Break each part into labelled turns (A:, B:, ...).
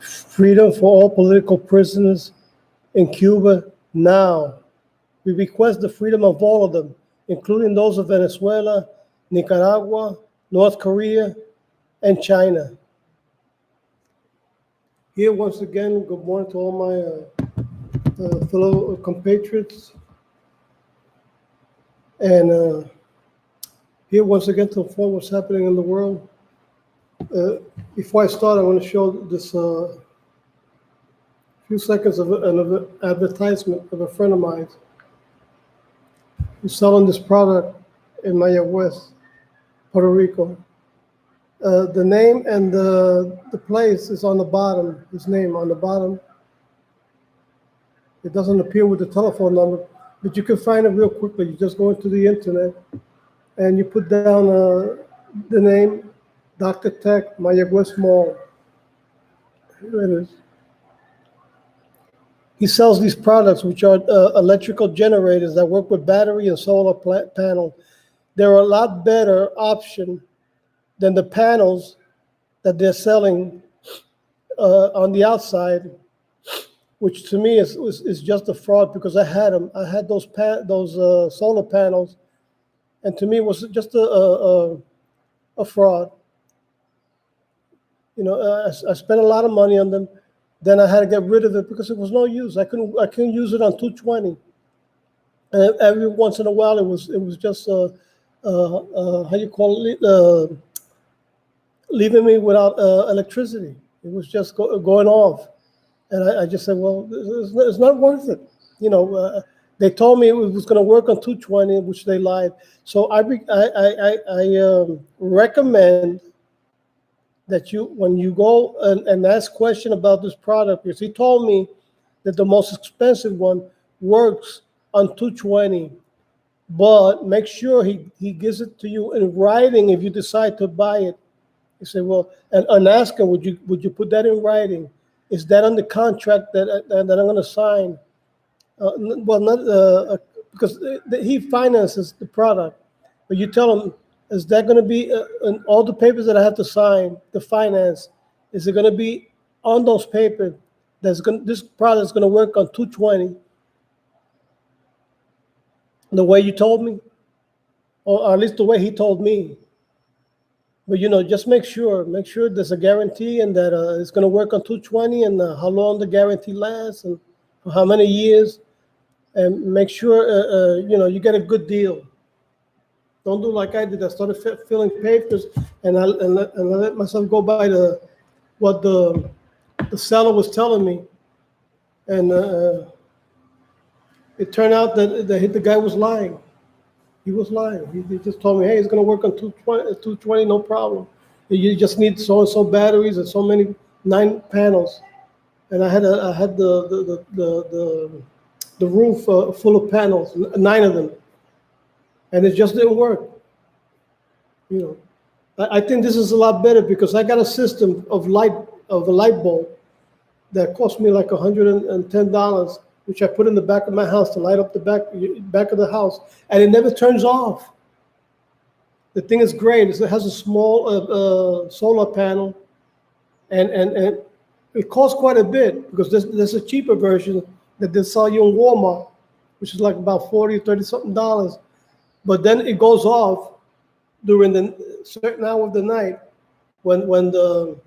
A: freedom for all political prisoners in Cuba now. We request the freedom of all of them, including those of Venezuela, Nicaragua, North Korea, and China. Here, once again, good morning to all my fellow compatriots. And here, once again, to inform what's happening in the world. Before I start, I want to show this few seconds of an advertisement of a friend of mine who's selling this product in Mayagüez, Puerto Rico. The name and the place is on the bottom, his name on the bottom. It doesn't appear with the telephone number, but you can find it real quickly. You just go into the internet and you put down the name, Dr. Tech, Mayagüez Mall. Here it is. He sells these products, which are electrical generators that work with battery and solar panel. They're a lot better option than the panels that they're selling on the outside, which to me is just a fraud, because I had them. I had those solar panels, and to me it was just a fraud. You know, I spent a lot of money on them. Then I had to get rid of it because it was no use. I couldn't use it on 220. And every once in a while, it was just how you call it, leaving me without electricity. It was just going off, and I just said, well, it's not worth it. You know, they told me it was going to work on 220, which they lied. So I recommend that when you go and ask question about this product, because he told me that the most expensive one works on 220, but make sure he gives it to you in writing if you decide to buy it. He said, well, and ask him, would you put that in writing? Is that on the contract that I'm going to sign? Well, not because he finances the product, but you tell him, is that going to be in all the papers that I have to sign, the finance? Is it going to be on those papers? This product is going to work on 220, the way you told me, or at least the way he told me. But you know, just make sure there's a guarantee and that it's going to work on 220, and how long the guarantee lasts and for how many years, and make sure you know, you get a good deal. Don't do like I did. I started filling papers, and I let myself go by what the seller was telling me, and it turned out that the guy was lying. He was lying. He just told me, hey, it's going to work on 220, no problem. You just need so and so batteries and so many 9 panels, and I had the roof full of panels, 9 of them. And it just didn't work. You know, I think this is a lot better because I got a system of a light bulb that cost me like $110, which I put in the back of my house to light up the back of the house, and it never turns off. The thing is great. It has a small solar panel, and it costs quite a bit because there's a cheaper version that they sell you in Walmart, which is like about $30 something. But then it goes off during the certain hour of the night when the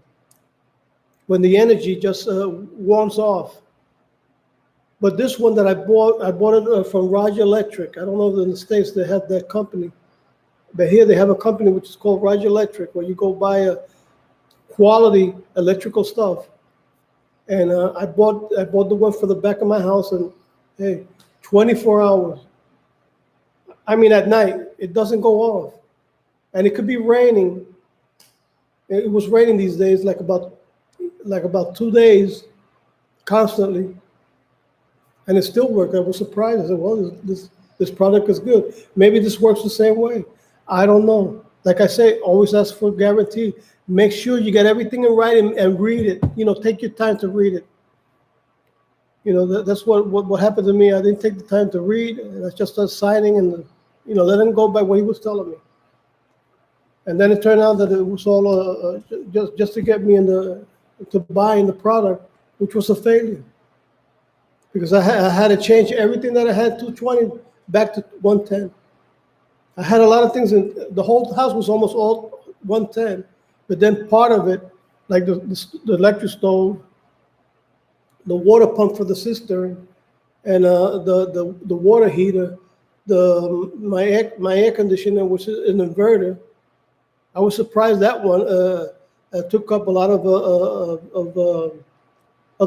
A: energy just warms off. But this one that I bought it from Roger Electric. I don't know if in the States they have that company, but here they have a company which is called Roger Electric, where you go buy a quality electrical stuff. And I bought the one for the back of my house, and hey, 24 hours. I mean, at night, it doesn't go off. And it could be raining. It was raining these days, like about 2 days, constantly. And it still worked. I was surprised. I said, well, this product is good. Maybe this works the same way. I don't know. Like I say, always ask for a guarantee. Make sure you get everything in writing and read it. You know, take your time to read it. You know, that's what happened to me. I didn't take the time to read, and I just started signing and, you know, let him go by what he was telling me. And then it turned out that it was all just to get me in to buying the product, which was a failure. Because I had to change everything that I had 220 back to 110. I had a lot of things, the whole house was almost all 110, but then part of it, like the electric stove, the water pump for the cistern, and the water heater, my air conditioner, which is an inverter. I was surprised that one took up a lot of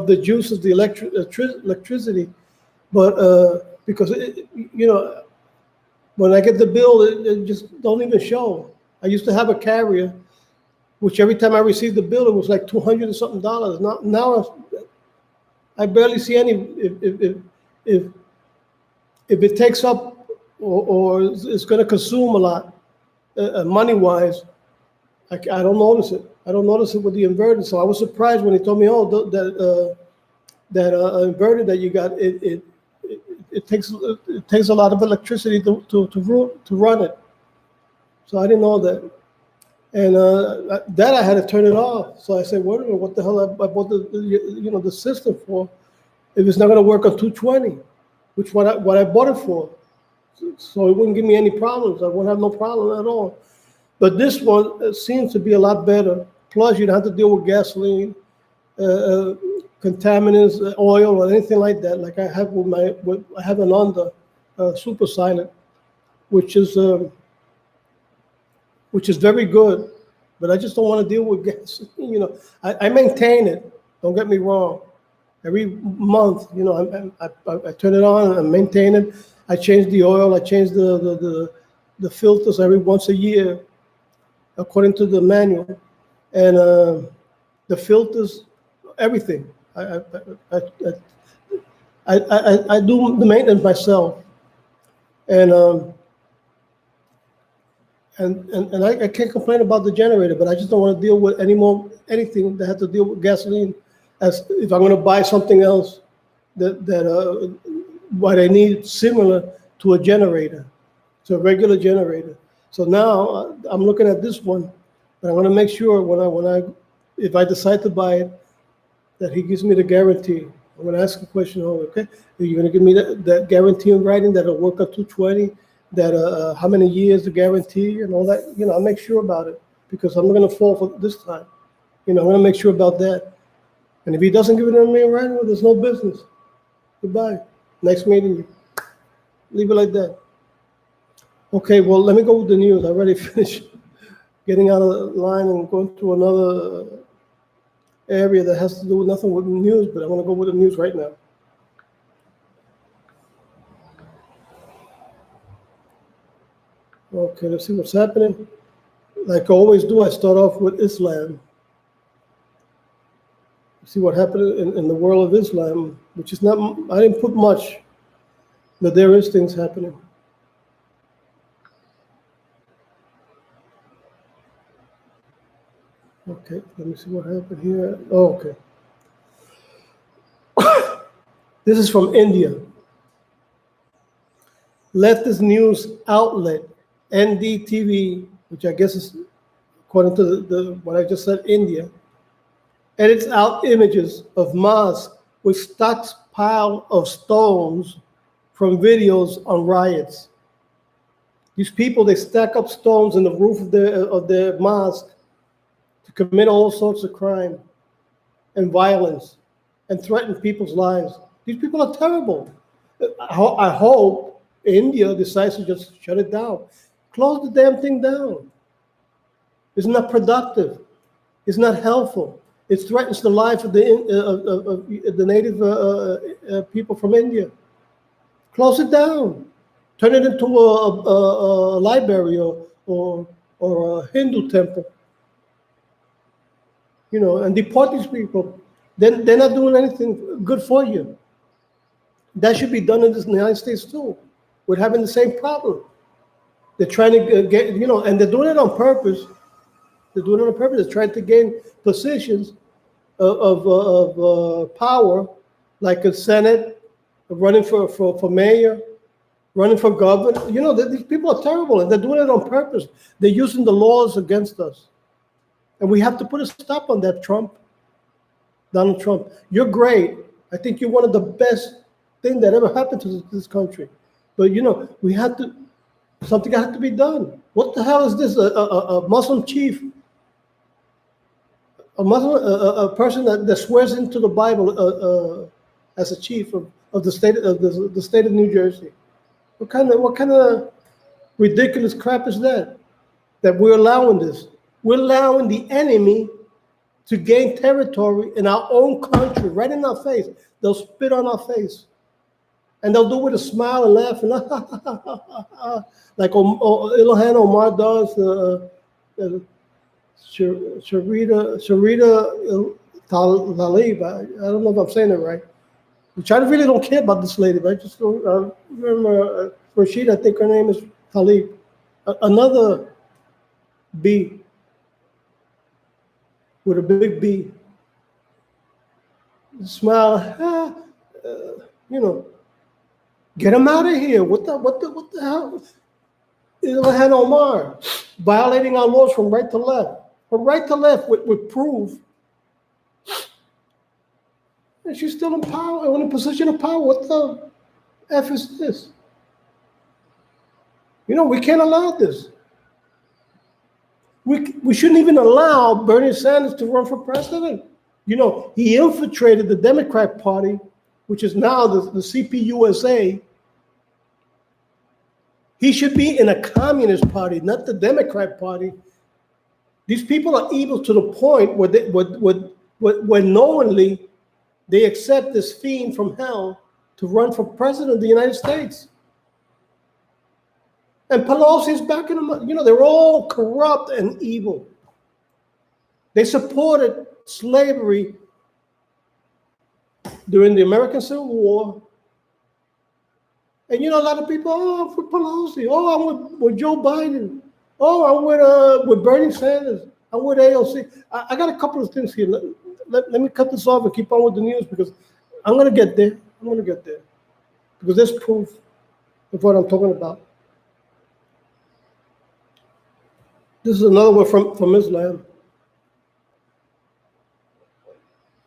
A: the juice of the electricity, but because when I get the bill, it just don't even show. I used to have a carrier, which every time I received the bill, it was like $200 and something. Now I barely see any. If it takes up or it's going to consume a lot, money wise, I don't notice it. I don't notice it with the inverter. So I was surprised when he told me, oh, that inverter that you got, it takes a lot of electricity to run it. So I didn't know that. And that I had to turn it off. So I said, what the hell I bought the system for if it's not going to work on 220, which what I bought it for. So it wouldn't give me any problems. I wouldn't have no problem at all. But this one seems to be a lot better. Plus, you don't have to deal with gasoline, contaminants, oil, or anything like that. Like I have I have an Honda Super Silent, which is very good. But I just don't want to deal with gas. I maintain it. Don't get me wrong. Every month, I turn it on and maintain it. I change the oil. I change the filters every once a year, according to the manual, and the filters, everything. I do the maintenance myself, and I can't complain about the generator, but I just don't want to deal with anything that has to deal with gasoline. As if I'm going to buy something else that what I need similar to a generator, to a regular generator. So now I'm looking at this one, but I want to make sure if I decide to buy it, that he gives me the guarantee. I'm going to ask a question. Okay, are you going to give me that guarantee in writing that it'll work on 220? That how many years the guarantee and all that? I'll make sure about it because I'm not going to fall for this time. I'm going to make sure about that. And if he doesn't give it to me in writing, well, there's no business. Goodbye. Nice meeting you. Leave it like that. Okay, well, let me go with the news. I already finished getting out of the line and going to another area that has to do with nothing with the news, but I'm going to go with the news right now. Okay, let's see what's happening. Like I always do, I start off with Islam. See what happened in the world of Islam, which is not, I didn't put much, but there is things happening. Okay, let me see what happened here. Oh, okay. This is from India. Leftist news outlet NDTV, which I guess is according to what I just said, India, edits out images of mosques with stockpile of stones from videos on riots. These people, they stack up stones in the roof of their mosque to commit all sorts of crime and violence and threaten people's lives. These people are terrible. I hope India decides to just shut it down. Close the damn thing down. It's not productive. It's not helpful. It threatens the life of the native people from India. Close it down. Turn it into a library or a Hindu temple. And deport these people. Then they're not doing anything good for you. That should be done in the United States too. We're having the same problem. They're trying to get, and they're doing it on purpose. They're doing it on purpose. They're trying to gain positions of power, like a Senate, running for mayor, running for governor. These people are terrible, and they're doing it on purpose. They're using the laws against us. And we have to put a stop on that, Trump. Donald Trump. You're great. I think you're one of the best thing that ever happened to this country. But we have to. Something has to be done. What the hell is this? A Muslim chief, a Muslim, a person that swears into the Bible as a chief of the state of the state of New Jersey. What kind of ridiculous crap is that? That we're allowing this? We're allowing the enemy to gain territory in our own country, right in our face. They'll spit on our face. And they'll do it with a smile and laugh, and like Ilhan Omar does, Sharita Tlaib. I don't know if I'm saying it right. Which I really don't care about this lady, but I just don't remember Rashida, I think her name is Tlaib. Another B with a big B. Smile, get him out of here. What the hell? Ilhan Omar violating our laws from right to left. From right to left with proof. And she's still in power, in a position of power. What the F is this? We can't allow this. We shouldn't even allow Bernie Sanders to run for president. He infiltrated the Democrat Party, which is now the CPUSA. He should be in a communist party, not the Democrat Party. These people are evil to the point where knowingly they accept this fiend from hell to run for president of the United States. And Pelosi's backing them up. They're all corrupt and evil. They supported slavery during the American Civil War. And a lot of people, I'm for Pelosi. I'm with Joe Biden. I'm with Bernie Sanders. I'm with AOC. I got a couple of things here. Let me cut this off and keep on with the news because I'm going to get there. Because there's proof of what I'm talking about. This is another one from Islam.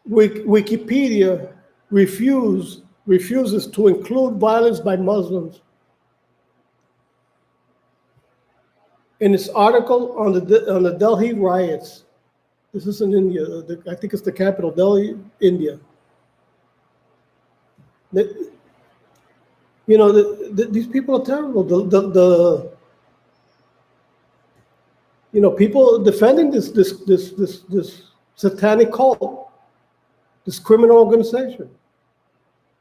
A: Wikipedia refuses to include violence by Muslims in its article on the Delhi riots. This is in India. I think it's the capital, Delhi, India. These people are terrible. People defending this satanic cult, this criminal organization,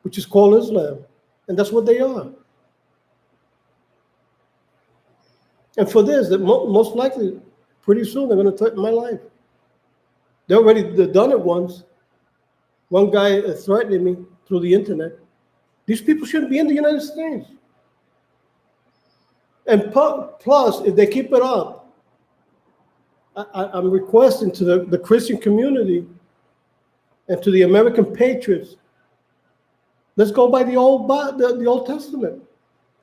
A: which is called Islam, and that's what they are. And for this, that most likely, pretty soon they're going to threaten my life. They've done it once. One guy threatened me through the internet. These people shouldn't be in the United States. And plus, if they keep it up, I'm requesting to the Christian community and to the American patriots, let's go by the Old Testament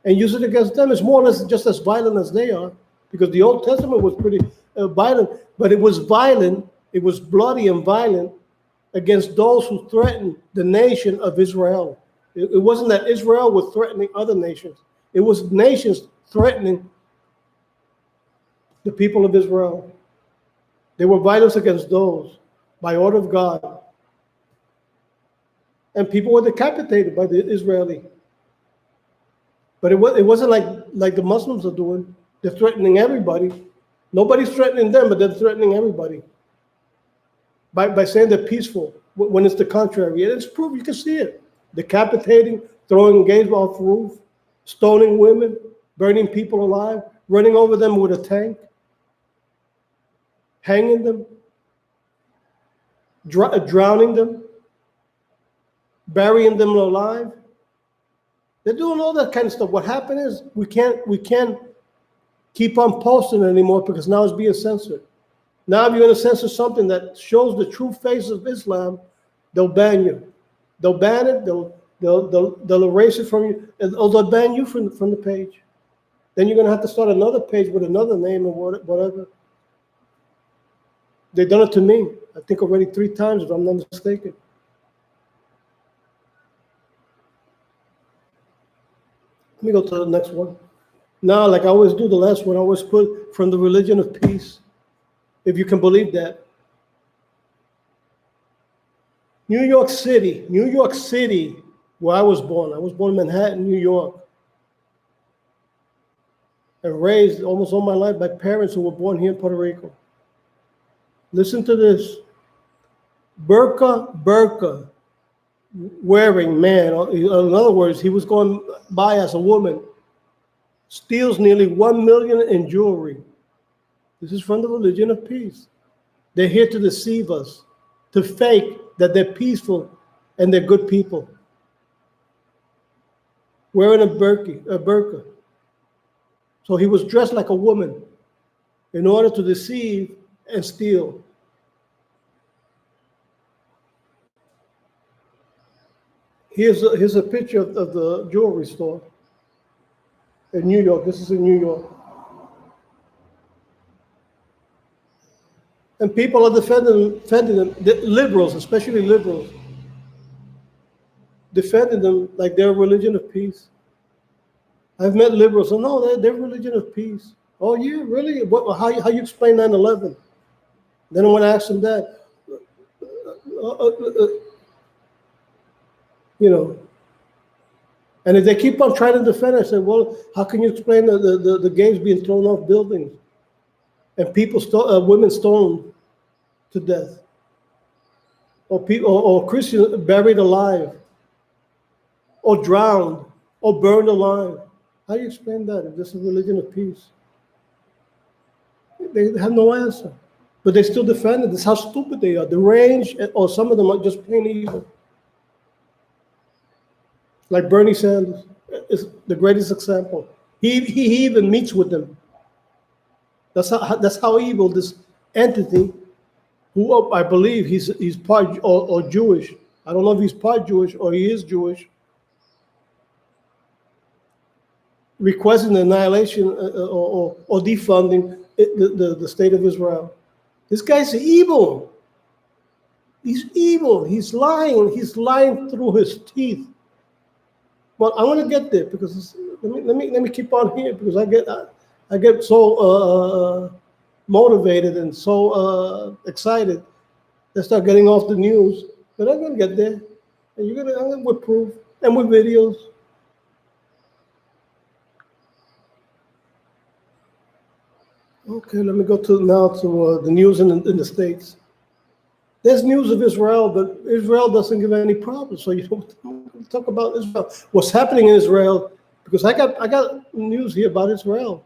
A: and use it against them. It's more or less just as violent as they are, because the Old Testament was pretty violent, but it was violent, it was bloody and violent against those who threatened the nation of Israel. It wasn't that Israel was threatening other nations. It was nations threatening the people of Israel. There were violence against those by order of God. And people were decapitated by the Israeli. But it wasn't like the Muslims are doing. They're threatening everybody. Nobody's threatening them, but they're threatening everybody by saying they're peaceful when it's the contrary. And it's proof, you can see it. Decapitating, throwing gays off the roof, stoning women, burning people alive, running over them with a tank, hanging them, drowning them, burying them alive. They're doing all that kind of stuff. What happened is we can't keep on posting it anymore because now it's being censored. Now if you're going to censor something that shows the true face of Islam, they'll ban you. They'll ban it, they'll erase it from you, or they'll ban you from the page. Then you're going to have to start another page with another name or whatever. They've done it to me, I think already 3 times, if I'm not mistaken. Let me go to the next one. Now, like I always do, the last one, I always put from the religion of peace, if you can believe that. New York City, where I was born. I was born in Manhattan, New York. And raised almost all my life by parents who were born here in Puerto Rico. Listen to this. Burqa wearing man, in other words, he was going by as a woman, steals nearly 1 million in jewelry. This is from the religion of peace. They're here to deceive us, to fake that they're peaceful and they're good people. Wearing a burqa. So he was dressed like a woman in order to deceive and steal. Here's a picture of the jewelry store in New York. This is in New York. And people are defending them, the liberals, especially liberals, defending them like they're a religion of peace. I've met liberals, so no, they're religion of peace. Oh, yeah, really? How you explain 9/11? Then when I ask them that, you know, and if they keep on trying to defend, I say, well, how can you explain the gays being thrown off buildings and women stoned to death, or Christians buried alive, or drowned, or burned alive? How do you explain that if this is a religion of peace? They have no answer, but they still defend it. This is how stupid they are. The range, or some of them are just plain evil. Like Bernie Sanders is the greatest example. He even meets with them. That's how evil this entity, who I believe he's part or Jewish. I don't know if he's part Jewish or he is Jewish. Requesting the annihilation or defunding the state of Israel. This guy's evil. He's evil. He's lying. He's lying through his teeth. But I want to get there because let me keep on here because I get so motivated and so excited. I start getting off the news, but I'm gonna get there, and I'm gonna with proof and with videos. Okay, let me go now to the news in the States. There's news of Israel, but Israel doesn't give any problems. So you don't talk about Israel. What's happening in Israel? Because I got news here about Israel,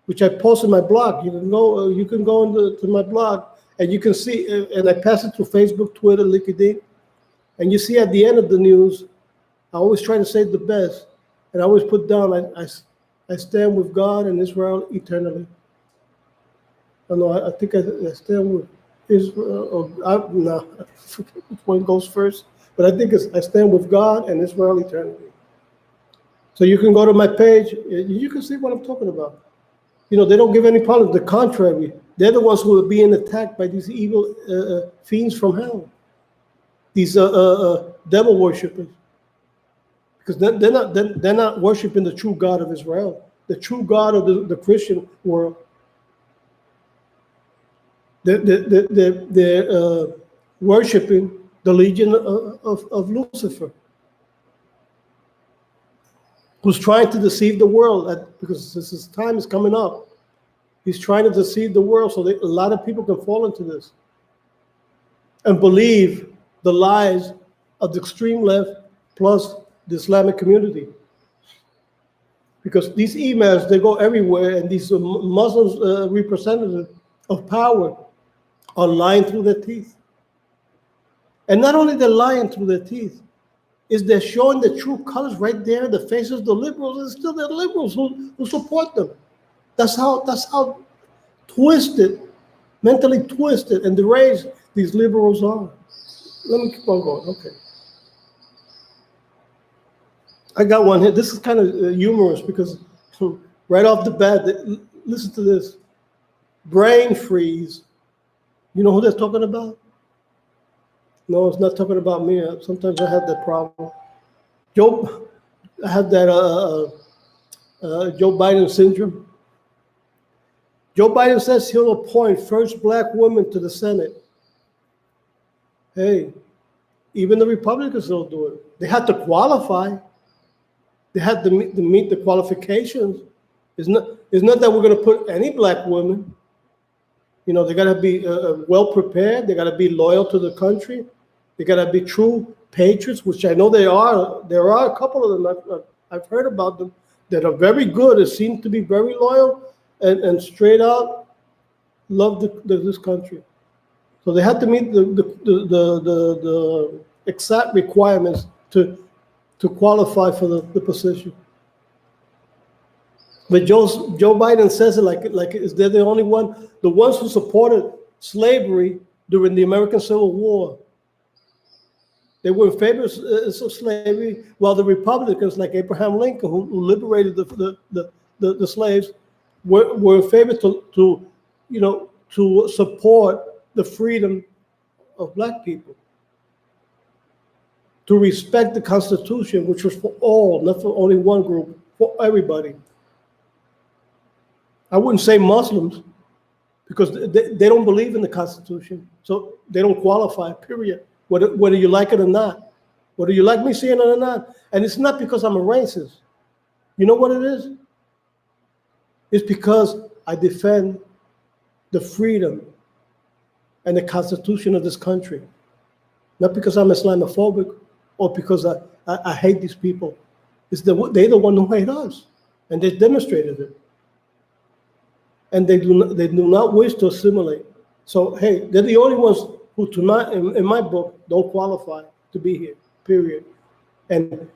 A: which I post in my blog. You can go to my blog and you can see. And I pass it to Facebook, Twitter, LinkedIn, and you see at the end of the news, I always try to say the best, and I always put down I stand with God and Israel eternally. I think I stand with Israel, no, which one goes first? But I think I stand with God and Israel eternally. So you can go to my page, you can see what I'm talking about. You know, they don't give any problems. The contrary, they're the ones who are being attacked by these evil fiends from hell, these devil worshippers, because they're not worshiping the true God of Israel, the true God of the Christian world. They're worshiping the legion of Lucifer, who's trying to deceive the world because his time is coming up. He's trying to deceive the world so that a lot of people can fall into this and believe the lies of the extreme left plus the Islamic community. Because these emails, they go everywhere, and these Muslims representatives of power are lying through their teeth. And not only they're lying through their teeth, is they're showing the true colors right there in the faces of the liberals, and still they're liberals who support them. That's how twisted, mentally twisted and deranged these liberals are. Let me keep on going, okay. I got one here. This is kind of humorous because right off the bat, listen to this. Brain freeze You know who they're talking about? No, it's not talking about me. Sometimes I have that problem. Joe, I have that Joe Biden syndrome. Joe Biden says he'll appoint first black woman to the Senate. Hey, even the Republicans don't do it. They have to qualify. They have to meet the qualifications. It's not that we're going to put any black women. You know, they got to be well prepared. They got to be loyal to the country. They got to be true patriots, which I know they are. There are a couple of them. I've heard about them that are very good. It seems to be very loyal and straight out love this country. So they have to meet the exact requirements to qualify for the position. But Joe Biden says it like is they're the only one, the ones who supported slavery during the American Civil War. They were in favor of slavery, while the Republicans, like Abraham Lincoln, who liberated the slaves, were in favor to support the freedom of black people, to respect the Constitution, which was for all, not for only one group, for everybody. I wouldn't say Muslims, because they don't believe in the Constitution, so they don't qualify, period, whether you like it or not, whether you like me saying it or not. And it's not because I'm a racist. You know what it is? It's because I defend the freedom and the Constitution of this country, not because I'm Islamophobic or because I hate these people. They're the one who hate us, and they demonstrated it. And they do not wish to assimilate. So hey, they're the only ones who, in my book, don't qualify to be here. Period. And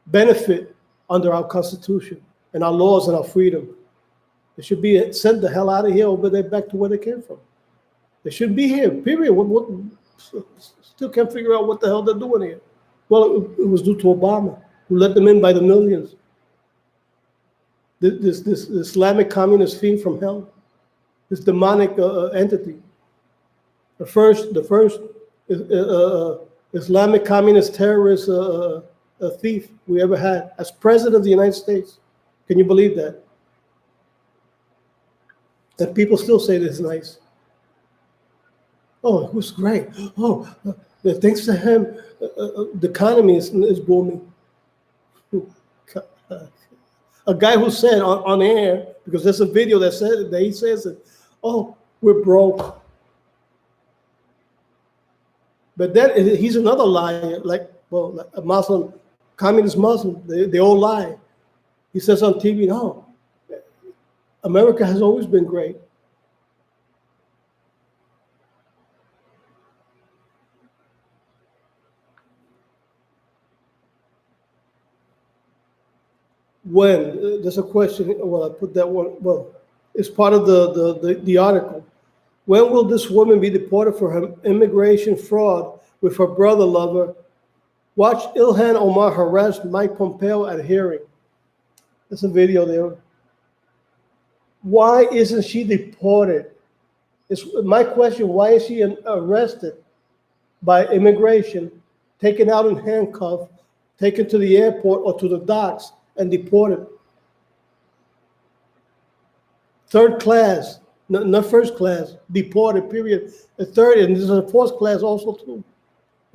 A: benefit under our Constitution and our laws and our freedom. They should be sent the hell out of here, over there, back to where they came from. They shouldn't be here. Period. Still can't figure out what the hell they're doing here. Well, it was due to Obama, who let them in by the millions. This Islamic communist fiend from hell, this demonic entity, the first Islamic communist terrorist thief we ever had as president of the United States. Can you believe that? And people still say this is nice. Oh, it was great. Oh, thanks to him, the economy is booming. A guy who said on air, because there's a video that he says it, oh, we're broke. But then he's another liar, like a Muslim, communist Muslim. They all lie. He says on TV, no, America has always been great. When there's a question, well, I put that one. Well, it's part of the article. When will this woman be deported for her immigration fraud with her brother lover? Watch Ilhan Omar harass Mike Pompeo at hearing. There's a video there. Why isn't she deported? It's my question. Why is she arrested by immigration, taken out in handcuffs, taken to the airport or to the docks, and deported? Third class, not first class, deported, period. A third, and this is a fourth class also too.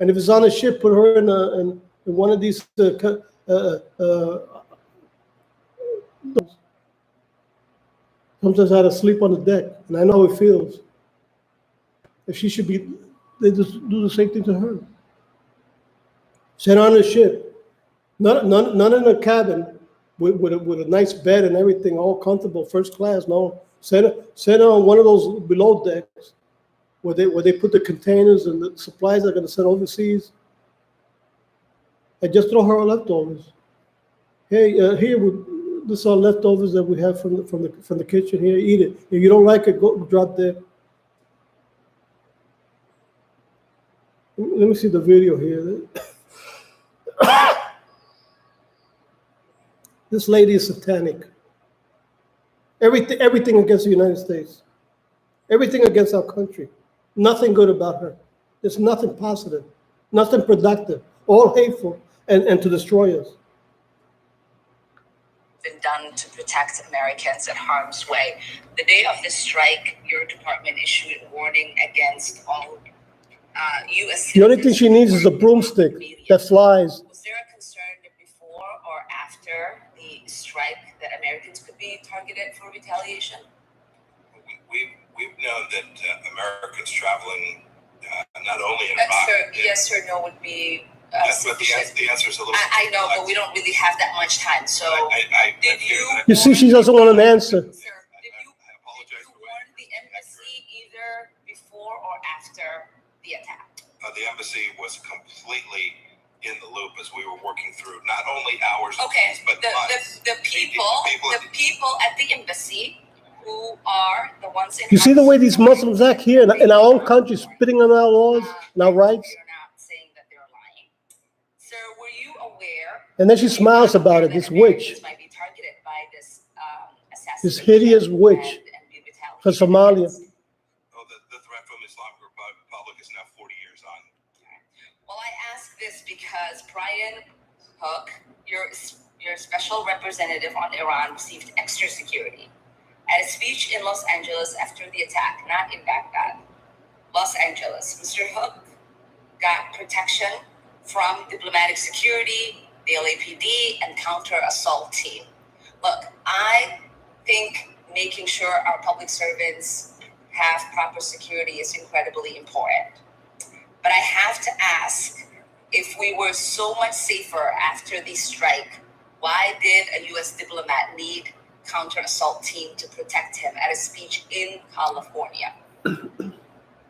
A: And if it's on a ship, put her in one of these sometimes I had to sleep on the deck, and I know how it feels. If she should be, they just do the same thing to her. Send her on a ship, none in a cabin with a nice bed and everything, all comfortable, first class. No, send her on one of those below decks where they put the containers and the supplies they're going to send overseas, and just throw her leftovers. Hey, here. This are leftovers that we have from the kitchen here. Eat it. If you don't like it, go drop there. Let me see the video here. This lady is satanic. Everything against the United States. everything against our country. Nothing good about her. There's nothing positive, nothing productive, all hateful and to destroy us.
B: Been done to protect Americans in harm's way. The day of the strike, your department issued a warning against all U.S.
A: The only thing she needs is a broomstick that flies.
B: Was there a concern before or after the strike that Americans could be targeted for retaliation?
C: We've known that Americans traveling not only in
B: That's
C: Iraq.
B: Yes or no would be
C: Yes, but the answer is a little.
B: I know, but we don't really have that much time. So, did you?
A: You see, she doesn't want an answer.
B: Sir, did you warn the embassy either before or after the attack?
C: The embassy was completely in the loop as we were working through not only hours,
B: Okay,
C: but
B: the people at the embassy who are the ones in.
A: You see the way these Muslims act here in our own country, spitting on our laws and our rights?
B: You're not saying that they're lying. Sir, were you aware?
A: And then she smiles about it, this witch,
B: Might be targeted by this assassination.
A: this hideous witch from Somalia.
C: Oh, the threat from Islamic Republic is now 40 years on.
B: Well, I ask this because Brian Hook, your special representative on Iran, received extra security at a speech in Los Angeles after the attack, not in Baghdad. Los Angeles. Mr. Hook got protection from diplomatic security, the LAPD, and counter-assault team. Look, I think making sure our public servants have proper security is incredibly important. But I have to ask, if we were so much safer after the strike, why did a U.S. diplomat need counter-assault team to protect him at a speech in California?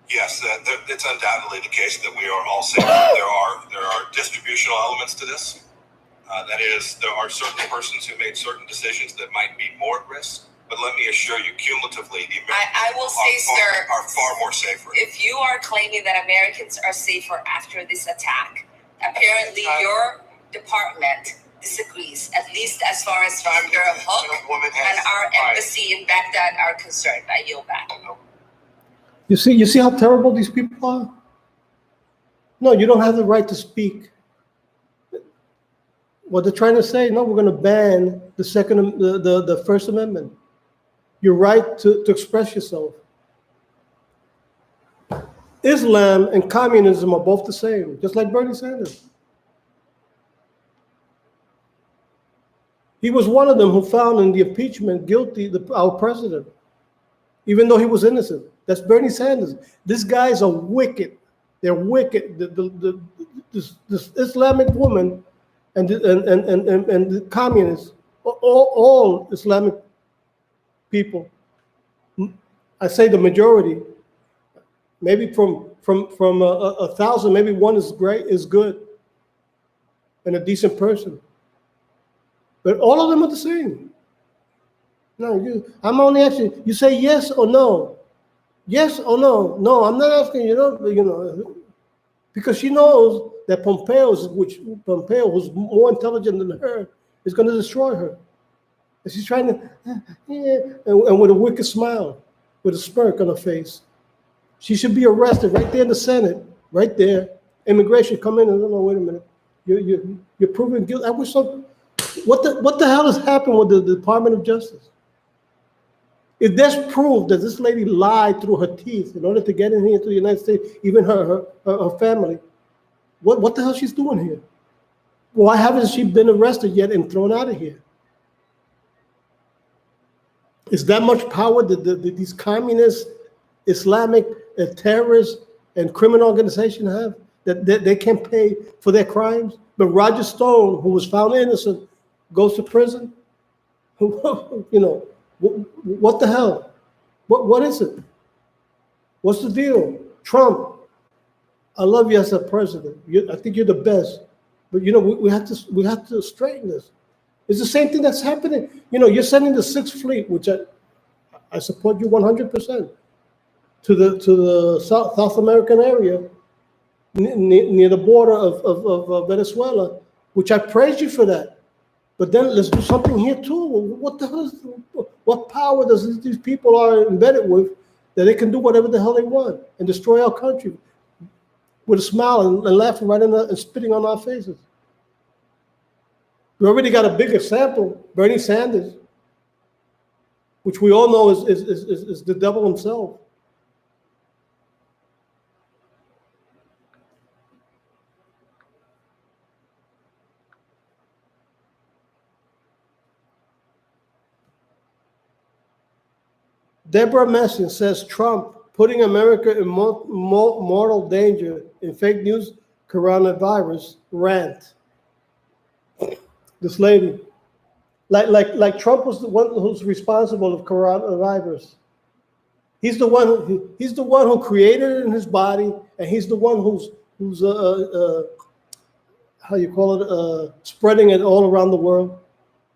C: Yes, it's undoubtedly the case that we are all safe. There are distributional elements to this. That is, there are certain persons who made certain decisions that might be more at risk. But let me assure you, cumulatively, the Americans are far more safer.
B: If you are claiming that Americans are safer after this attack, apparently your department disagrees, at least as far as Dr. Hook and our embassy in Baghdad are concerned. I yield back.
A: You see how terrible these people are? No, you don't have the right to speak. What they're trying to say, no, we're going to ban the First Amendment. Your right to express yourself. Islam and communism are both the same, just like Bernie Sanders. He was one of them who found in the impeachment guilty our president, even though he was innocent. That's Bernie Sanders. These guys are wicked. They're wicked. This Islamic woman and the communists, all Islamic people, I say the majority, maybe from 1,000, maybe one is good and a decent person. But all of them are the same. No, I'm only asking, you say yes or no. Yes or no. No, I'm not asking you, because she knows that Pompeo, who's more intelligent than her, is going to destroy her. And she's trying to, and with a wicked smile, with a smirk on her face. She should be arrested right there in the Senate, right there. Immigration come in and, no, wait a minute, you're proven guilty. I wish so. What the hell has happened with the Department of Justice? If there's proof that this lady lied through her teeth in order to get in here to the United States, even her family, what the hell she's doing here? Why hasn't she been arrested yet and thrown out of here? Is that much power that these communist, Islamic, terrorists, and criminal organizations have that they can't pay for their crimes? But Roger Stone, who was found innocent, goes to prison. What the hell? What is it? What's the deal? Trump, I love you as a president. I think you're the best. But we have to straighten this. It's the same thing that's happening. You're sending the Sixth Fleet, which I support you 100%, to the South American area near the border of Venezuela, which I praise you for that. But then let's do something here too. What the hell what power does these people are embedded with that they can do whatever the hell they want and destroy our country with a smile and laughing right in and spitting on our faces. We already got a bigger sample, Bernie Sanders, which we all know is the devil himself. Deborah Messing says Trump putting America in mortal danger in fake news coronavirus rant. This lady, like Trump was the one who's responsible of coronavirus. He's the one who created it in his body, and he's the one who's how you call it, spreading it all around the world.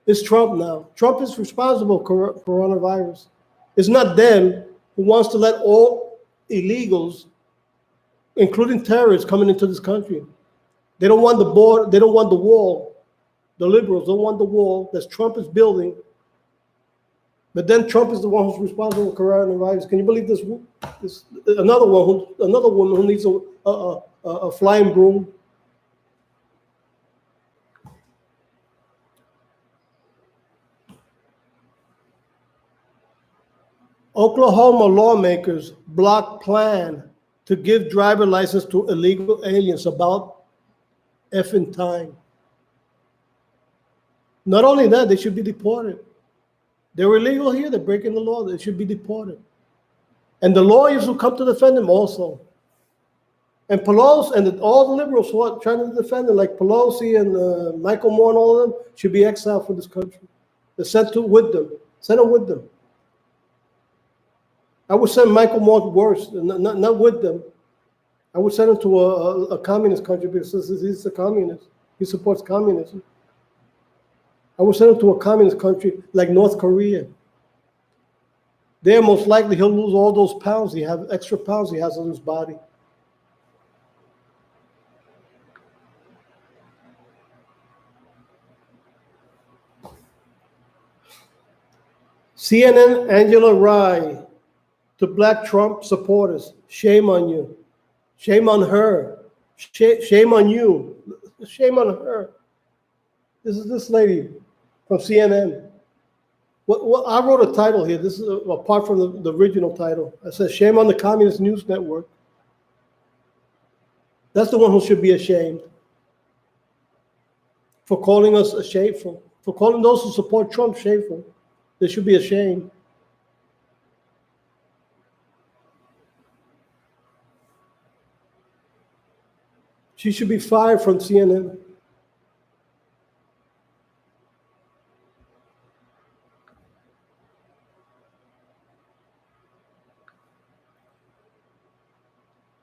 A: It's Trump now. Trump is responsible for coronavirus. It's not them who wants to let all illegals, including terrorists, coming into this country. They don't want the border. They don't want the wall. The liberals don't want the wall that Trump is building. But then Trump is the one who's responsible for coronavirus. Can you believe this? Another woman who needs a flying broom. Oklahoma lawmakers block plan to give driver license to illegal aliens. About effing time. Not only that, they should be deported. They're illegal here. They're breaking the law. They should be deported. And the lawyers who come to defend them also. And Pelosi and all the liberals who are trying to defend them, like Pelosi and Michael Moore and all of them, should be exiled from this country. They're sent with them. Send them with them. I would send Michael Moore worse, not with them. I would send him to a communist country because he's a communist. He supports communism. I would send him to a communist country like North Korea. There, most likely, he'll lose all those pounds extra pounds he has on his body. CNN Angela Rye to Black Trump supporters. Shame on you. Shame on her. Shame on you. Shame on her. This is this lady from CNN. What I wrote a title here. This is apart from the original title. I said, shame on the Communist News Network. That's the one who should be ashamed for calling us shameful, for calling those who support Trump shameful. They should be ashamed. She should be fired from CNN.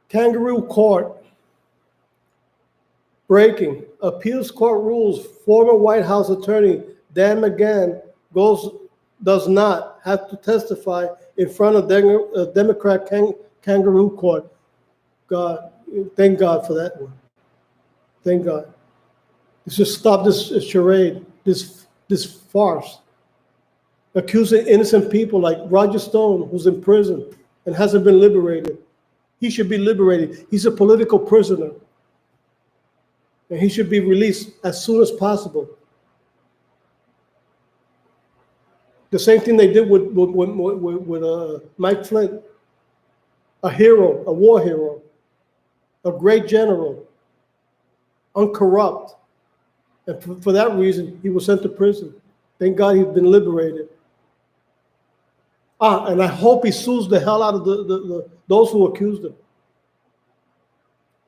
A: Kangaroo Court. Breaking. Appeals court rules former White House attorney Dan McGahn does not have to testify in front of Democrat kangaroo court. God, thank God for that one. Thank God. Let's just stop this charade, this farce. Accusing innocent people like Roger Stone, who's in prison and hasn't been liberated. He should be liberated. He's a political prisoner. And he should be released as soon as possible. The same thing they did with Mike Flynn, a hero, a war hero, a great general, uncorrupt. And for that reason, he was sent to prison. Thank God he's been liberated. And I hope he sues the hell out of those who accused him.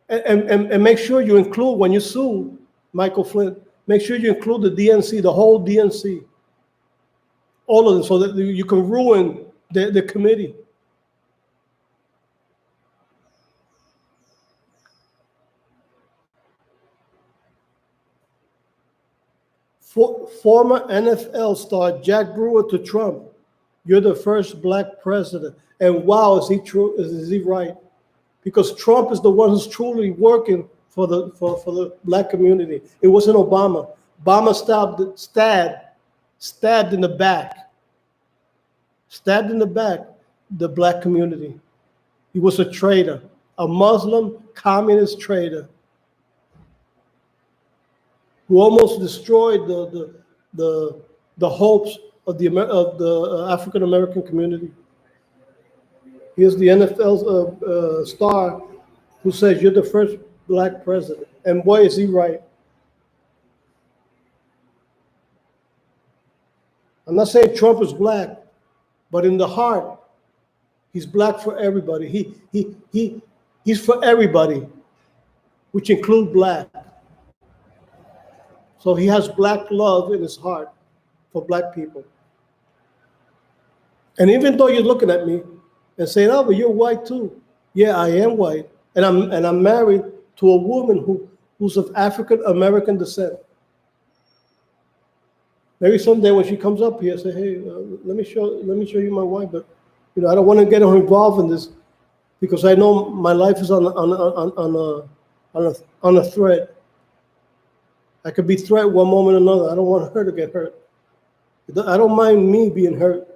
A: And make sure you include, when you sue Michael Flynn, make sure you include the DNC, the whole DNC. All of them, so that you can ruin the committee. Former NFL star Jack Brewer to Trump. You're the first black president. And wow, is he true? Is he right? Because Trump is the one who's truly working for the black community. It wasn't Obama. Obama stabbed in the back. Stabbed in the back. the black community. He was a traitor, a Muslim communist traitor who almost destroyed the hopes of the African American community. He is the NFL star who says you're the first black president, and boy is he right. I'm not saying Trump is black, but in the heart, he's black for everybody. He's for everybody, which include black. So he has black love in his heart for black people. And even though you're looking at me and saying, "Oh, but you're white too," yeah, I am white, and I'm married to a woman who's of African American descent. Maybe someday when she comes up here, say, "Hey, let me show you my wife," but I don't want to get her involved in this because I know my life is on a thread. I could be threatened one moment or another. I don't want her to get hurt. I don't mind me being hurt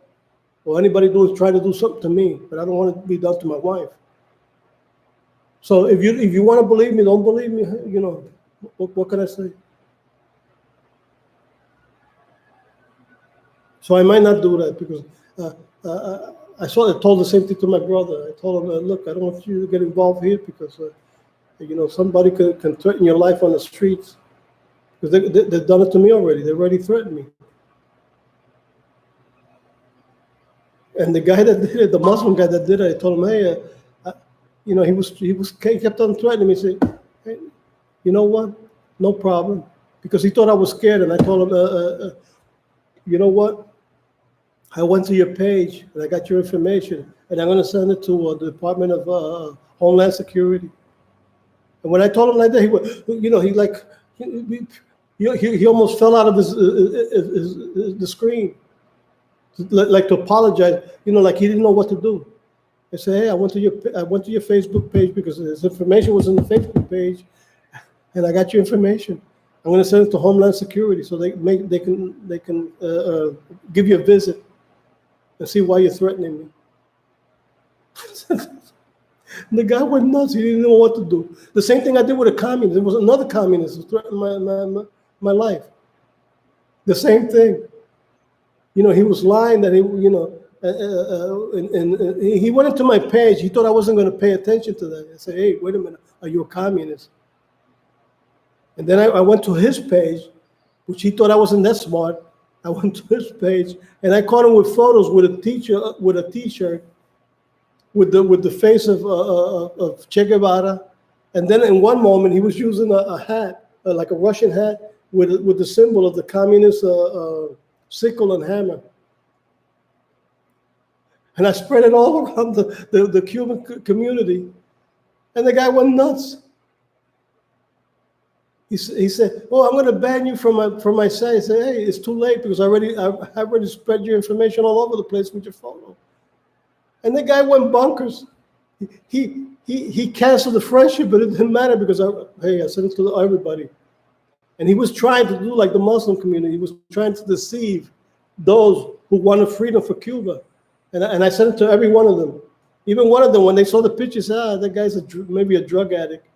A: or anybody trying to do something to me, but I don't want it to be done to my wife. So if you want to believe me, don't believe me. What can I say? So I might not do that because I told the same thing to my brother. I told him, "Look, I don't want you to get involved here because somebody can threaten your life on the streets because they've done it to me already. They already threatened me." And the guy that did it, the Muslim guy that did it, I told him, "Hey, he kept on threatening me. He said, hey, you know what? No problem," because he thought I was scared. And I told him, "You know what? I went to your page and I got your information, and I'm going to send it to the Department of Homeland Security." And when I told him like that, he went, he almost fell out of the screen, like to apologize, like he didn't know what to do. I said, "Hey, I went to your Facebook page because his information was on the Facebook page, and I got your information. I'm going to send it to Homeland Security so they can give you a visit and see why you're threatening me." The guy went nuts. He didn't know what to do. The same thing I did with a communist. There was another communist who threatened my life. The same thing. He was lying that and he went into my page. He thought I wasn't going to pay attention to that. I said, "Hey, wait a minute. Are you a communist?" And then I went to his page, which he thought I wasn't that smart. I went to his page and I caught him with photos with a T-shirt with the face of Che Guevara, and then in one moment he was using a hat, like a Russian hat, with the symbol of the communist sickle and hammer. And I spread it all around the Cuban community, and the guy went nuts. He said, "Oh, I'm going to ban you from my site." I said, "Hey, it's too late because I already spread your information all over the place with your photo." And the guy went bonkers. He canceled the friendship, but it didn't matter because I sent it to everybody. And he was trying to do like the Muslim community. He was trying to deceive those who wanted freedom for Cuba. And I sent it to every one of them. Even one of them, when they saw the pictures, that guy's maybe a drug addict.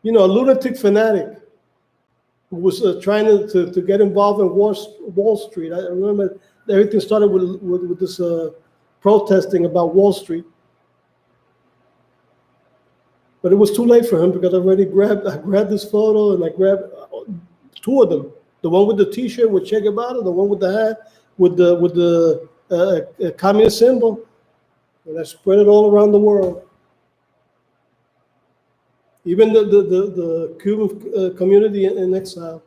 A: A lunatic fanatic who was trying to get involved in Wall Street. I remember everything started with this protesting about Wall Street. But it was too late for him because I grabbed this photo and I grabbed two of them. The one with the T-shirt with Che Guevara, the one with the hat with the communist symbol, and I spread it all around the world. Even the Cuban community in exile.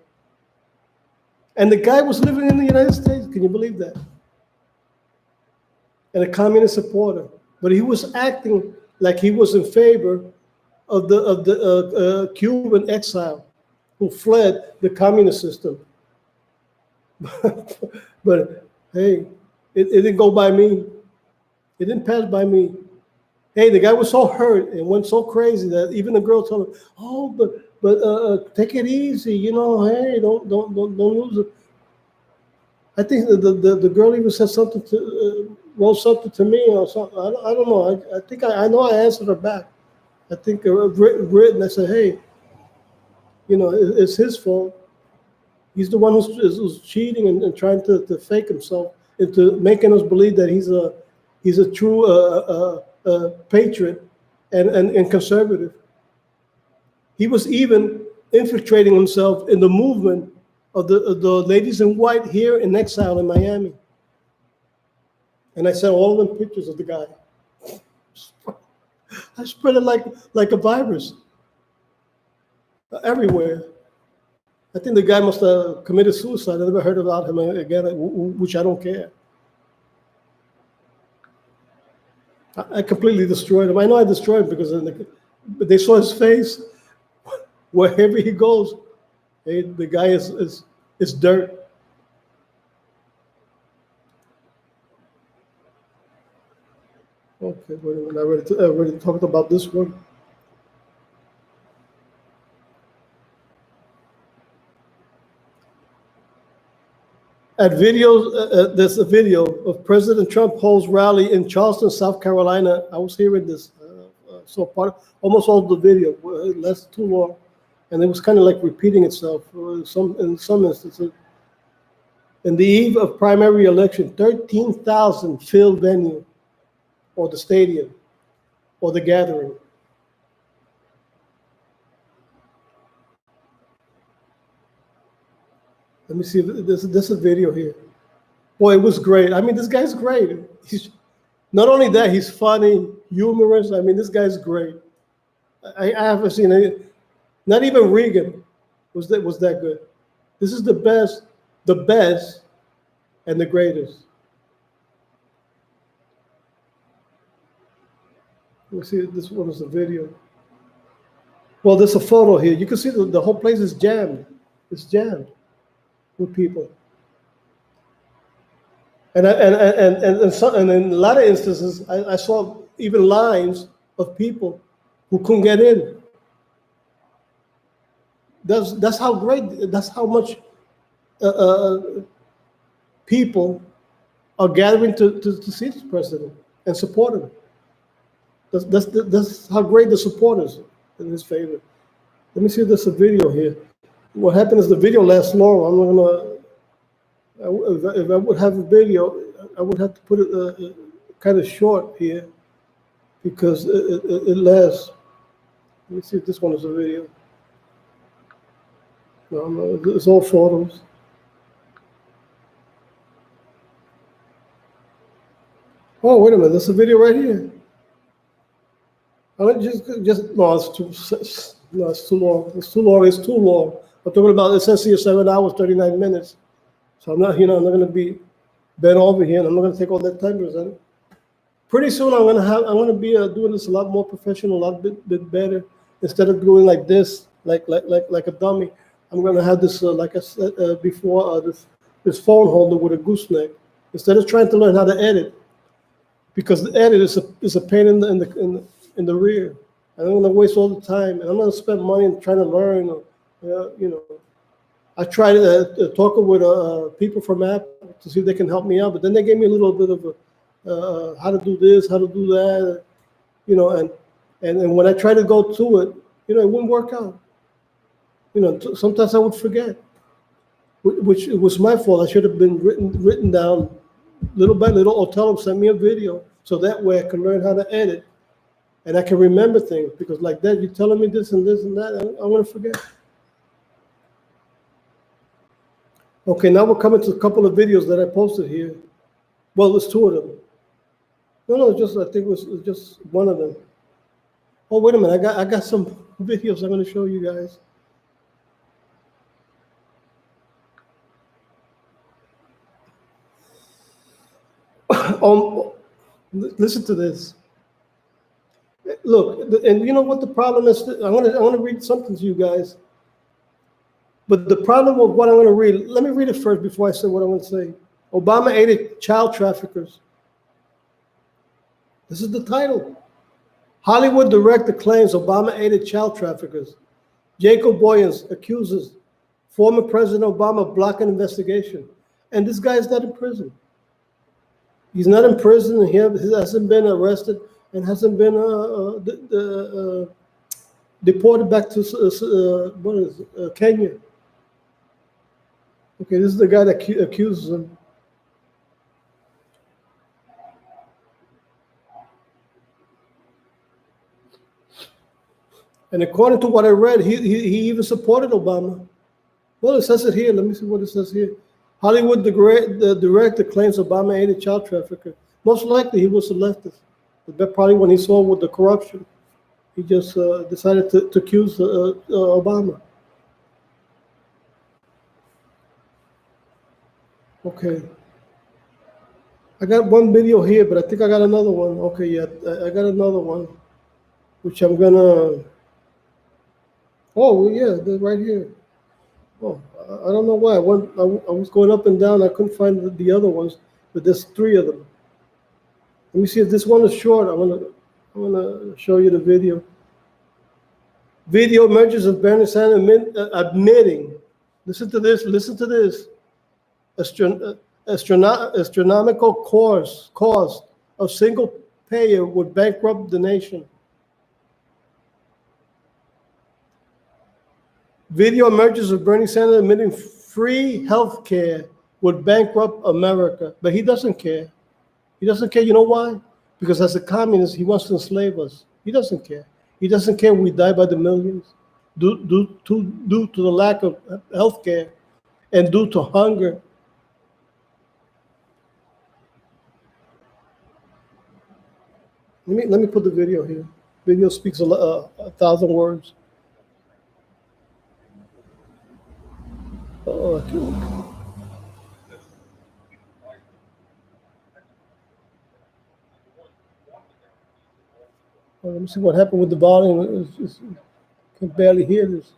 A: And the guy was living in the United States. Can you believe that? And a communist supporter. But he was acting like he was in favor of the Cuban exile who fled the communist system. But hey, it didn't go by me. It didn't pass by me. Hey, the guy was so hurt and went so crazy that even the girl told him, "Oh, but take it easy, hey, don't lose it." I think the girl even said something to, wrote something to me or something. I don't know. I think I know I answered her back. I think written, I said, hey, you know, it's his fault. He's the one who's cheating and trying to fake himself into making us believe that he's a true patriot and conservative. He was even infiltrating himself in the movement of the ladies in white here in exile in Miami. And I sent all of them pictures of the guy. I spread it like a virus everywhere. I think the guy must have committed suicide. I never heard about him again, which I don't care. I completely destroyed him. I know I destroyed him because but they saw his face. Wherever he goes, the guy is dirt. Okay, wait a minute. I already talked about this one. There's a video of President Trump holds rally in Charleston, South Carolina. I was hearing this, so almost all the video, it lasted too long, and it was kind of like repeating itself in some instances. In the eve of primary election, 13,000 filled venue, or the stadium, or the gathering. Let me see if this is a video here. Boy, it was great. I mean, this guy's great. He's not only that, he's funny, humorous. I mean, this guy's great. I haven't seen it. Not even Reagan was that good. This is the best, and the greatest. Let me see if this one is a video. Well, there's a photo here. You can see the whole place is jammed. It's jammed with people. And in a lot of instances, I saw even lines of people who couldn't get in. That's how great. That's how much people are gathering to see this president and support him. That's how great the support is in his favor. Let me see if there's a video here. What happened is the video lasts long. I'm not gonna. If I would have a video, I would have to put it kind of short here because it lasts. Let me see if this one is a video. No, it's all photos. Oh, wait a minute. There's a video right here. I just no, it's too long. It's too long. I'm talking about, it says here 7 hours, 39 minutes. So I'm not going to be bent over here, and I'm not going to take all that time present. Pretty soon I'm going to be doing this a lot more professional, a lot bit better. Instead of doing like this, like a dummy, I'm going to have this, like I said before, this phone holder with a gooseneck. Instead of trying to learn how to edit, because the edit is a pain in the rear. I'm going to waste all the time, and I'm going to spend money trying to learn. I tried talking with people from Apple to see if they can help me out, but then they gave me a little bit of how to do this, how to do that, and when I tried to go to it, it wouldn't work out. Sometimes I would forget, which it was my fault. I should have been written down little by little, or tell them send me a video so that way I can learn how to edit. And I can remember things, because like that, you're telling me this and this and that, I'm going to forget. Okay, now we're coming to a couple of videos that I posted here. Well, there's two of them. No, I think it was just one of them. Oh, wait a minute, I got some videos I'm going to show you guys. Listen to this. Look, and you know what the problem is? I want to read something to you guys. But the problem with what I'm going to read, let me read it first before I say what I'm going to say. Obama aided child traffickers. This is the title. Hollywood director claims Obama aided child traffickers. Jacob Boyens accuses former President Obama of blocking investigation. And this guy is not in prison. He's not in prison. He hasn't been arrested and hasn't been deported back to Kenya. Okay, this is the guy that accuses him. And according to what I read, he even supported Obama. Well, it says it here. Let me see what it says here. Hollywood, the director claims Obama aided child trafficker. Most likely he was a leftist. But probably when he saw with the corruption, he just decided to accuse Obama. Okay. I got one video here, but I think I got another one. Okay, yeah, I got another one, which I'm gonna. Oh, yeah, they're right here. Oh, I don't know why. I was going up and down. I couldn't find the other ones, but there's 3 of them. Let me see if this one is short. I wanna show you the video. Video emerges of Bernie Sanders admitting. Listen to this. Listen to this. Astronomical cost of single payer would bankrupt the nation. Video emerges of Bernie Sanders admitting free health care would bankrupt America. But he doesn't care. He doesn't care. You know why? Because as a communist, he wants to enslave us. He doesn't care. He doesn't care we die by the millions due to the lack of health care and due to hunger. Let me put the video here. Video speaks 1,000 words. Oh, I can't. Oh, let me see what happened with the volume. I can barely hear this.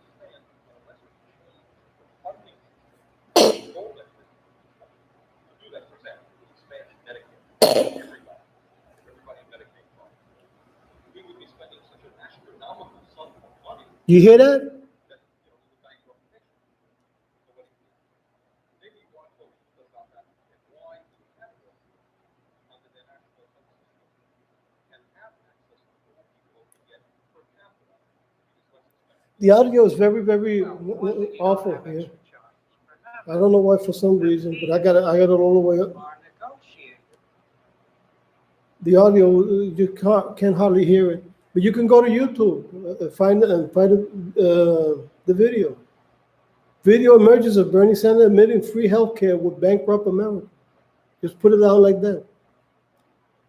A: You hear that? The audio is very, very awful here. I don't know why for some reason, but I got it all the way up. The audio, you can't hardly hear it. But you can go to YouTube, find the video. Video emerges of Bernie Sanders admitting free health care would bankrupt America. Just put it down like that.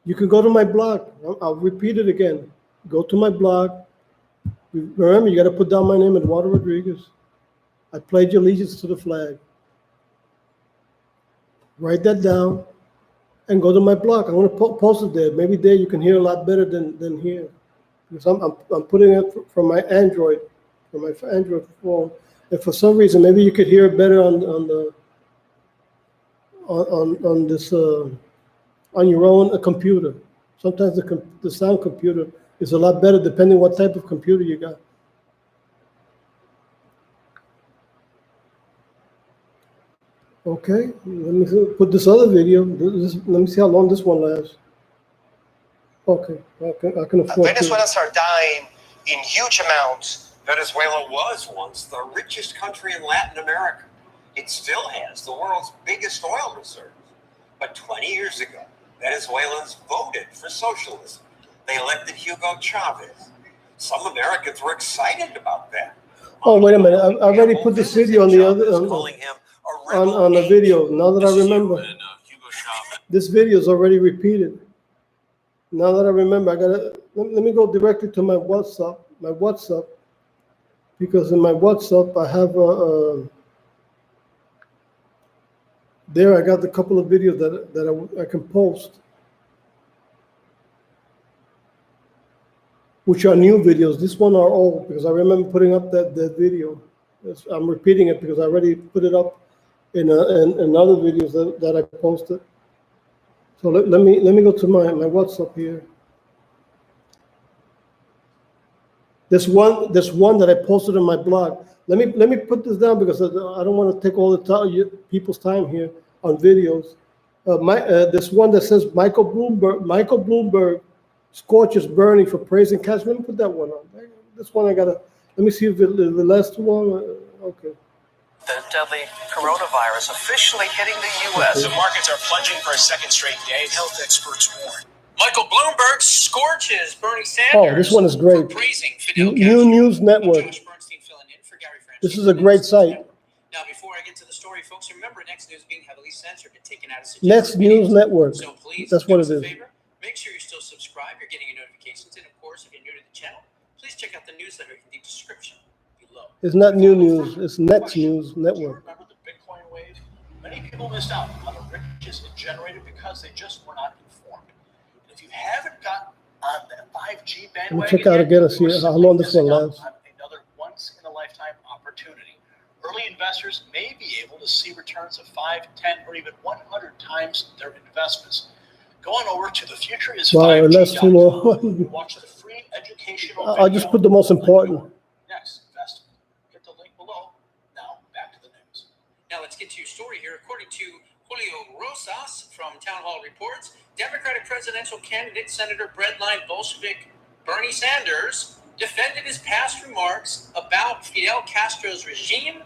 A: You can go to my blog. I'll repeat it again. Go to my blog. Remember, you got to put down my name, Eduardo Rodriguez. I pledge allegiance to the flag. Write that down and go to my blog. I'm going to post it there. Maybe there you can hear a lot better than here. Because I'm putting it from my Android phone. And for some reason, maybe you could hear it better on your own computer. Sometimes the sound computer is a lot better depending what type of computer you got. Okay, let me put this other video. Let me see how long this one lasts. Okay, I can afford
D: Venezuelans are dying in huge amounts.
E: Venezuela was once the richest country in Latin America. It still has the world's biggest oil reserves. But 20 years ago, Venezuelans voted for socialism. They elected Hugo Chavez. Some Americans were excited about that.
A: Oh, wait a minute. I already put this video on the other on the video. Now that I remember, this video is already repeated. Now that I remember, let me go directly to my WhatsApp. Because in my WhatsApp I have there I got a couple of videos that I can post, which are new videos. This one are old because I remember putting up that video. I'm repeating it because I already put it up in other videos that I posted. So let me go to my WhatsApp here. There's one that I posted on my blog. Let me put this down because I don't want to take all the people's time here. on videos. This one that says Michael Bloomberg scorches Bernie for praising Castro. Let me put that one on. This one I gotta. Let me see if the last one. Okay.
F: The deadly coronavirus officially hitting the U.S.
G: The markets are plunging for a second straight day. Health experts warn.
F: Michael Bloomberg scorches Bernie Sanders.
A: Oh, this one is great.
F: For praising Fidel
A: New
F: Castro.
A: News Network.
F: Josh Bernstein filling in for Gary Francis.
A: This is a great site.
F: Now, before I get to the story, folks, remember Next News being heavily censored and taken out of
A: Next
F: suggested
A: News
F: videos.
A: Network.
F: So please,
A: That's what
F: do
A: it
F: us a
A: is.
F: favor. Make sure you're still subscribed. You're getting your notifications, and of course, if you're new to the channel, please check out the newsletter in the description below.
A: It's not New News. It's Next News
G: Do you
A: Network.
G: remember the Bitcoin wave? Many people missed out on the riches it generated because they just were not informed. And if you haven't gotten on that 5G bandwagon,
A: Let me check out again and see
G: you are
A: how long this one
G: simply
A: lasts.
G: missing out on another once-in-a-lifetime opportunity. Early investors may be able to see returns of 5, 10, or even 100 times their investments. Go on over to thefutureis5g.com.
A: Wow, that's too long.
G: Watch the free educational
A: I'll just
G: video
A: put the most
G: on
A: important.
G: your next investment. Hit the link below. Now back to the news.
F: Now let's get to your story here. According to Julio Rosas from Town Hall Reports, Democratic presidential candidate Senator Breadline Bolshevik Bernie Sanders defended his past remarks about Fidel Castro's regime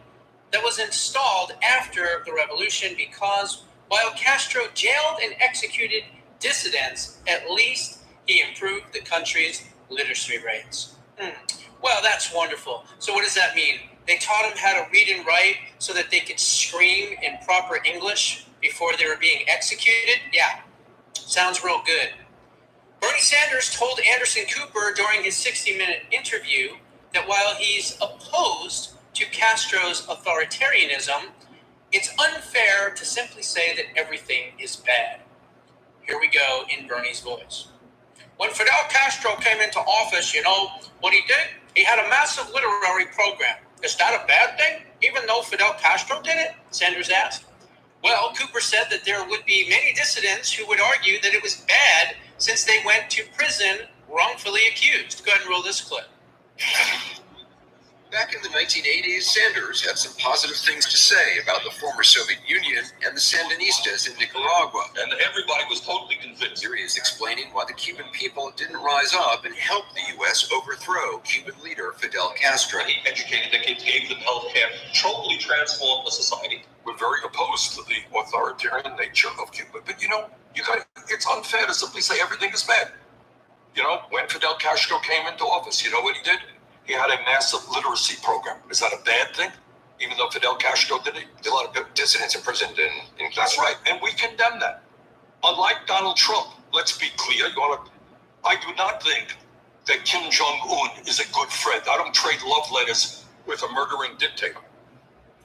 F: that was installed after the revolution because while Castro jailed and executed dissidents, at least he improved the country's literacy rates. Well, that's wonderful. So what does that mean? They taught him how to read and write so that they could scream in proper English before they were being executed? Yeah, sounds real good. Bernie Sanders told Anderson Cooper during his 60-minute interview that while he's opposed to Castro's authoritarianism, it's unfair to simply say that everything is bad. Here we go in Bernie's voice. When Fidel Castro came into office, you know what he did? He had a massive literary program. Is that a bad thing, even though Fidel Castro did it? Sanders asked. Well, Cooper said that there would be many dissidents who would argue that it was bad since they went to prison wrongfully accused. Go ahead and roll this clip.
H: Back in the 1980s, Sanders had some positive things to say about the former Soviet Union and the Sandinistas in Nicaragua.
C: And everybody was totally convinced.
H: Here he is explaining why the Cuban people didn't rise up and help the U.S. overthrow Cuban leader Fidel Castro.
C: He educated the kids, gave them health care, totally transformed the society. We're very opposed to the authoritarian nature of Cuba. But it's unfair to simply say everything is bad. When Fidel Castro came into office, you know what he did? He had a massive literacy program. Is that a bad thing? Even though Fidel Castro did it? A lot of dissidents imprisoned in That's right, and we condemn that. Unlike Donald Trump, let's be clear, I do not think that Kim Jong-un is a good friend. I don't trade love letters with a murdering dictator.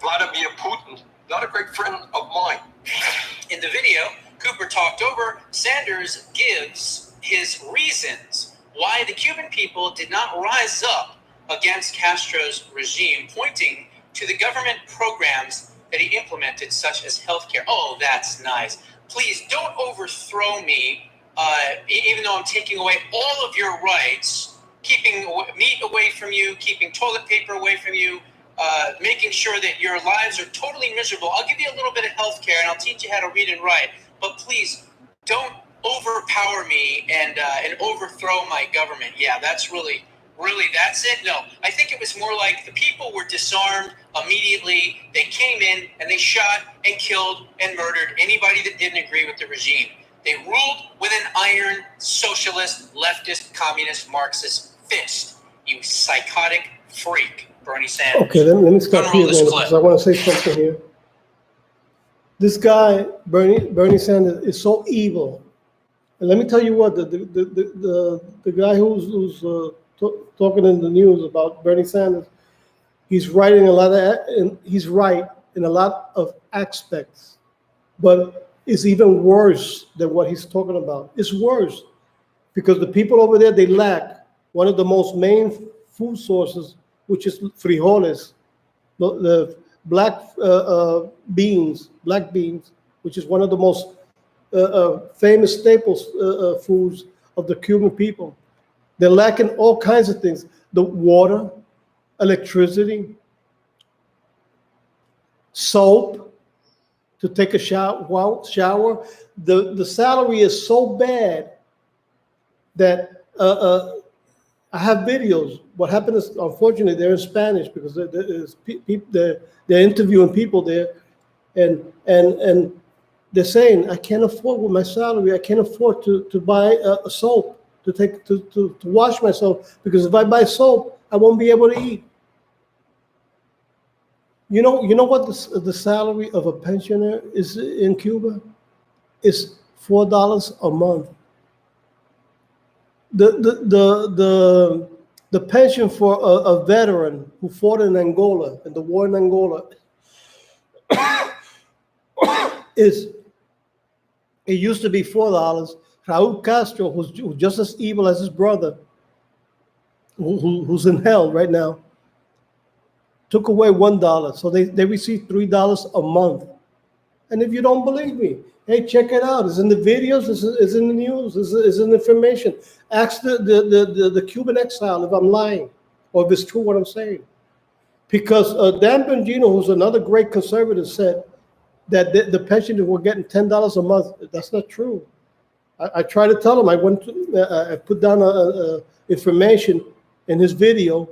C: Vladimir Putin, not a great friend of mine.
F: In the video, Cooper talked over, Sanders gives his reasons why the Cuban people did not rise up against Castro's regime, pointing to the government programs that he implemented, such as healthcare. Oh, that's nice. Please don't overthrow me, even though I'm taking away all of your rights, keeping meat away from you, keeping toilet paper away from you, making sure that your lives are totally miserable. I'll give you a little bit of healthcare and I'll teach you how to read and write, but please don't overpower me and overthrow my government. Yeah, that's really, that's it? No, I think it was more like the people were disarmed immediately. They came in and they shot and killed and murdered anybody that didn't agree with the regime. They ruled with an iron socialist, leftist, communist, Marxist fist. You psychotic freak, Bernie Sanders.
A: Okay, let me stop here
F: this
A: because I want to say something here. This guy, Bernie Sanders, is so evil. And let me tell you what, the guy who's talking in the news about Bernie Sanders, he's right in a lot of aspects, but it's even worse than what he's talking about. It's worse because the people over there, they lack one of the most main food sources, which is frijoles, the black beans, which is one of the most famous staples foods of the Cuban people. They're lacking all kinds of things: the water, electricity, soap, to take a shower. The salary is so bad that I have videos. What happened is, unfortunately, they're in Spanish because they're interviewing people there, and they're saying, I can't afford with my salary. I can't afford to buy a soap to wash myself, because if I buy soap, I won't be able to eat. You know what the salary of a pensioner is in Cuba? It's $4 a month. The pension for a veteran who fought in Angola, in the war in Angola, it used to be $4. Raul Castro, who's just as evil as his brother, who's in hell right now, took away $1. So they receive $3 a month. And if you don't believe me, hey, check it out. It's in the videos, it's in the news, it's in information. Ask the Cuban exile if I'm lying or if it's true what I'm saying. Because Dan Bongino, who's another great conservative, said that the pensioners were getting $10 a month. That's not true. I tried to tell him. I put down information in his video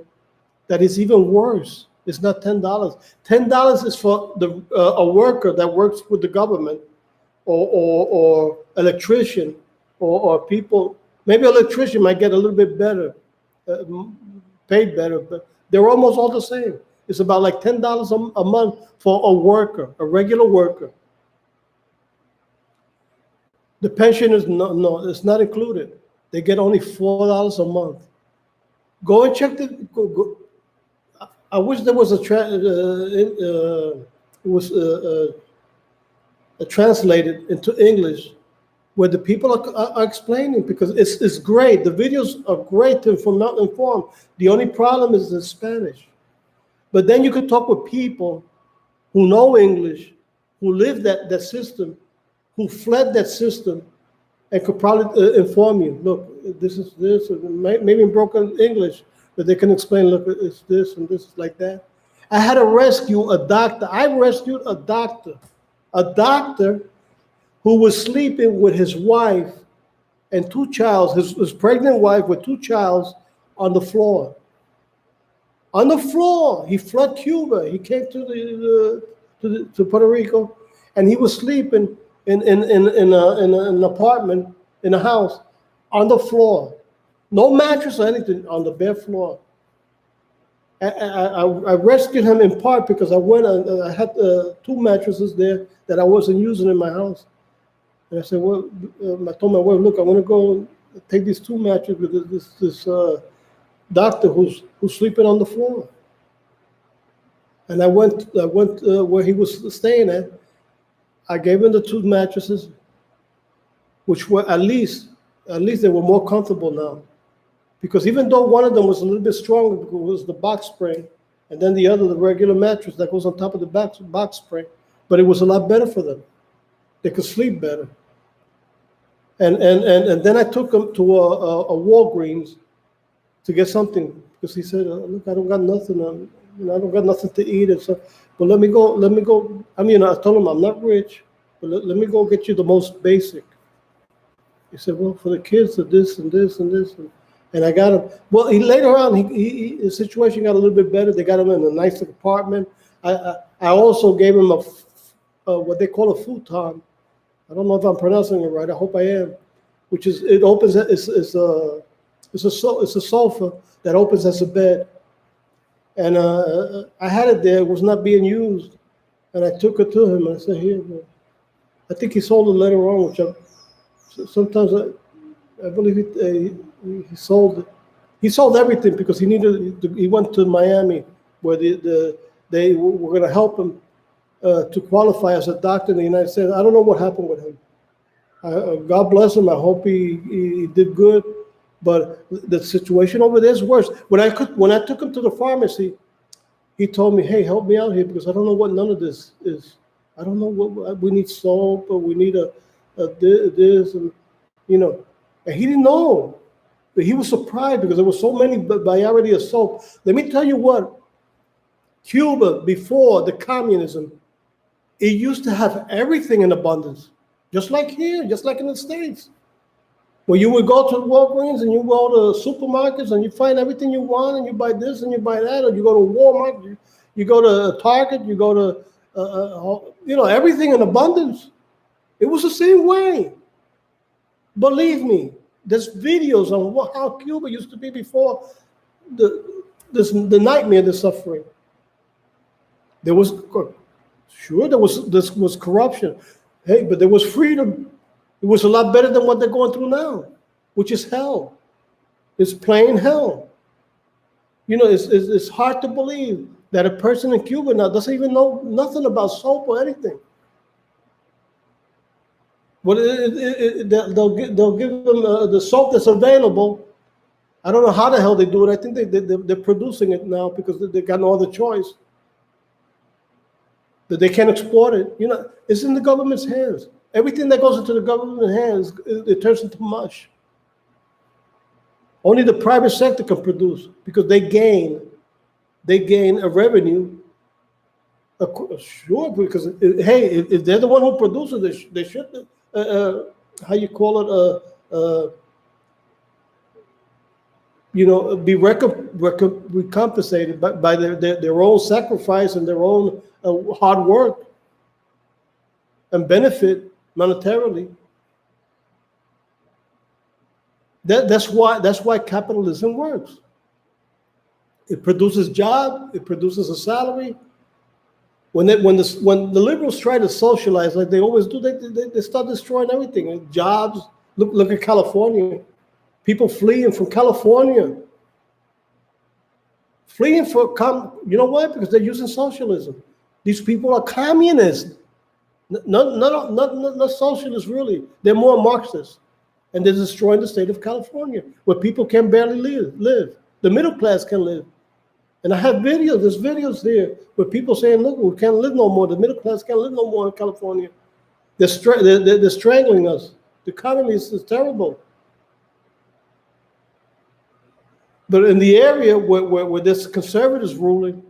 A: that is even worse. It's not $10. $10 is for a worker that works with the government, or electrician, or people. Maybe electrician might get a little bit better, paid better, but they're almost all the same. It's about like $10 a month for a worker, a regular worker. The pension is no, it's not included. They get only $4 a month. Go and check the. I wish there was translated into English where the people are explaining, because it's great. The videos are great to inform. The only problem is the Spanish. But then you could talk with people who know English, who live that system, who fled that system, and could probably inform you. Look, this is this, maybe in broken English, but they can explain, look, it's this and this is like that. I had to rescue a doctor. I rescued a doctor who was sleeping with his wife and two childs, his pregnant wife with two childs on the floor. On the floor, he fled Cuba. He came to Puerto Rico, and he was sleeping in an apartment, in a house, on the floor. No mattress or anything, on the bare floor. I rescued him in part because I had 2 mattresses there that I wasn't using in my house. And I said, well, I told my wife, look, I'm going to go take these 2 mattresses with this doctor who's sleeping on the floor. And I went where he was staying at. I gave him the 2 mattresses, which were at least they were more comfortable now. Because even though one of them was a little bit stronger because it was the box spring, and then the other, the regular mattress that goes on top of the box spring, but it was a lot better for them. They could sleep better. And then I took him to a Walgreens to get something, because he said, look, I don't got nothing I don't got nothing to eat, and so, but let me go. I mean, I told him I'm not rich, but let me go get you the most basic. He said, well, for the kids, this and this and this. And I got him. Well, later on, his situation got a little bit better. They got him in a nice apartment. I also gave him what they call a futon. I don't know if I'm pronouncing it right. I hope I am. Which is, it opens. It's a sofa that opens as a bed. And I had it there. It was not being used. And I took it to him. And I said, here. I think he sold it later on. Sometimes I believe he sold it. He sold everything because he went to Miami, where they were going to help him to qualify as a doctor in the United States. I don't know what happened with him. God bless him. I hope he did good. But the situation over there is worse. When I took him to the pharmacy, he told me, "Hey, help me out here because I don't know what none of this is. I don't know what we need soap or we need this and And he didn't know, but he was surprised because there were so many variety of soap. Let me tell you what, Cuba before the communism It used to have everything in abundance, just like here, just like in the States. Where you would go to Walgreens and you go to supermarkets and you find everything you want and you buy this and you buy that, or you go to Walmart, you go to Target, you go to, everything in abundance. It was the same way. Believe me, there's videos on how Cuba used to be before the nightmare, the suffering. There was, sure, this was corruption. Hey, but there was freedom. It was a lot better than what they're going through now, which is hell. It's plain hell. It's hard to believe that a person in Cuba now doesn't even know nothing about soap or anything. Well, they'll give them the soap that's available. I don't know how the hell they do it. I think they're producing it now because they got no other choice. That they can't export it. It's in the government's hands. Everything that goes into the government's hands, it turns into mush. Only the private sector can produce because they gain a revenue. Sure, because hey, if they're the one who produces it, they should. How you call it? Be recompensated by their own sacrifice and their own hard work and benefit monetarily. That's why capitalism works. It produces jobs. It produces a salary. When the liberals try to socialize like they always do, they start destroying everything. Jobs. Look at California. People fleeing from California. Fleeing you know why? Because they're using socialism. These people are communists. Not socialists, really. They're more Marxists. And they're destroying the state of California, where people can barely live. The middle class can live. And I have videos, there's videos there where people saying, look, we can't live no more. The middle class can't live no more in California. They're strangling us. The economy is terrible. But in the area where there's conservatives ruling,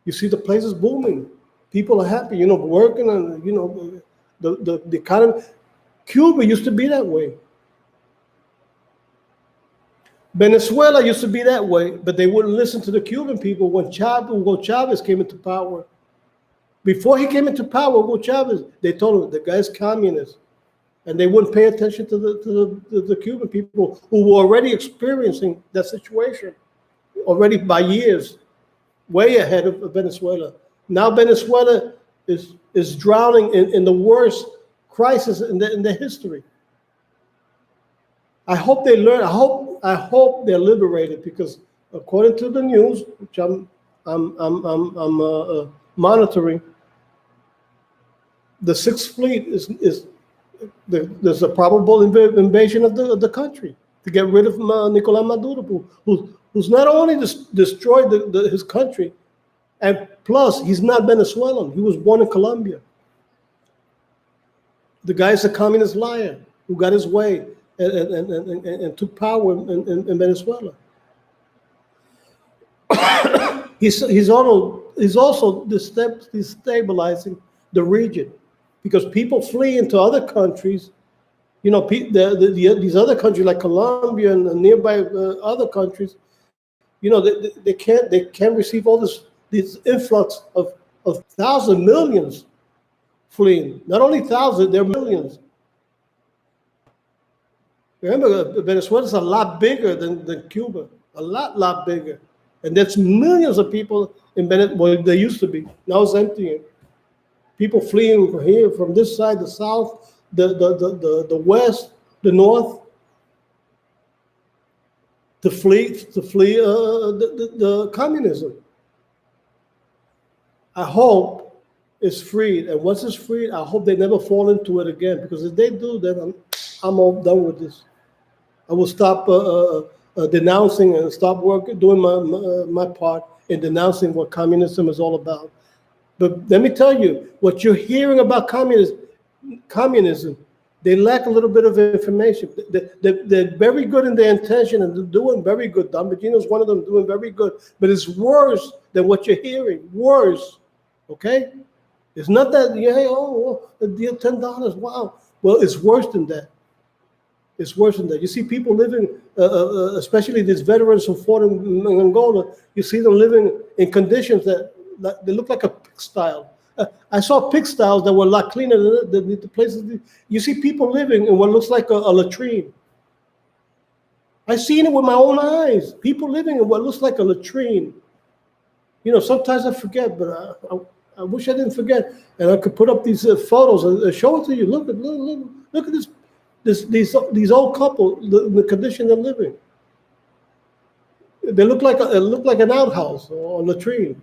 A: you see the place is booming. People are happy, working and, the economy. Cuba used to be that way. Venezuela used to be that way, but they wouldn't listen to the Cuban people when Hugo Chavez came into power. Before he came into power, Hugo Chavez, they told him the guy's communist. And they wouldn't pay attention to the Cuban people who were already experiencing that situation, already by years, way ahead of Venezuela. Now Venezuela is drowning in the worst crisis in their history. I hope they learn. I hope they're liberated, because according to the news, which I'm monitoring, the Sixth Fleet there's a probable invasion of the country to get rid of Nicolás Maduro, who's not only destroyed his country, and plus he's not Venezuelan. He was born in Colombia. The guy's a communist liar who got his way and took power in Venezuela. He's also destabilizing the region, because people flee into other countries. These other countries like Colombia and nearby other countries, they can't receive all this influx of thousands, millions fleeing. Not only thousands, they're millions. Remember, Venezuela is a lot bigger than Cuba, a lot bigger. And there's millions of people in Venezuela. Well, they used to be. Now it's emptying. People fleeing from here, from this side, the south, the west, the north, to flee the communism. I hope it's freed, and once it's freed, I hope they never fall into it again. Because if they do, then I'm all done with this. I will stop denouncing and stop doing my part in denouncing what communism is all about. But let me tell you, what you're hearing about communism, they lack a little bit of information. They're very good in their intention, and they're doing very good. Don Bongino's one of them, doing very good. But it's worse than what you're hearing. Worse, okay? It's not that, yeah, a deal $10, wow. Well, it's worse than that. It's worse than that. You see people living, especially these veterans who fought in Angola, you see them living in conditions that they look like a pigsty. I saw pigsties that were a lot cleaner than the places. You see people living in what looks like a latrine. I've seen it with my own eyes. People living in what looks like a latrine. You know, sometimes I forget, but I wish I didn't forget. And I could put up these photos and show it to you. Look at these old couple, the condition they're living. They look like an outhouse or a latrine.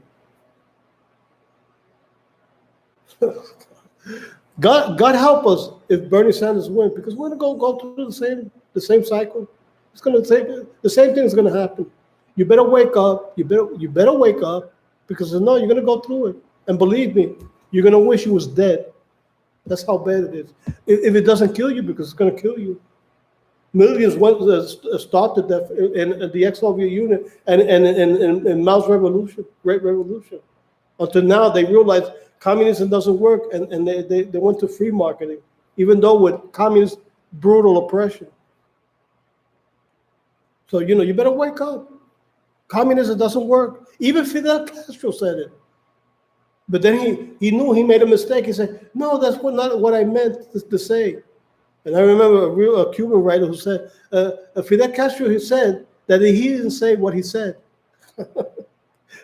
A: God help us if Bernie Sanders wins, because we're gonna go through the same cycle. It's gonna take the same thing is gonna happen. You better wake up. You better wake up, because if not, you're gonna go through it. And believe me, you're gonna wish you was dead. That's how bad it is. If it doesn't kill you, because it's gonna kill you. Millions started that in the ex-Soviet Union and in Mao's Great Revolution. Until now, they realized communism doesn't work, and they went to free marketing, even though with communist brutal oppression. So, you better wake up. Communism doesn't work. Even Fidel Castro said it. But then he knew he made a mistake. He said, no, that's not what I meant to say. And I remember a Cuban writer who said, Fidel Castro, he said that he didn't say what he said.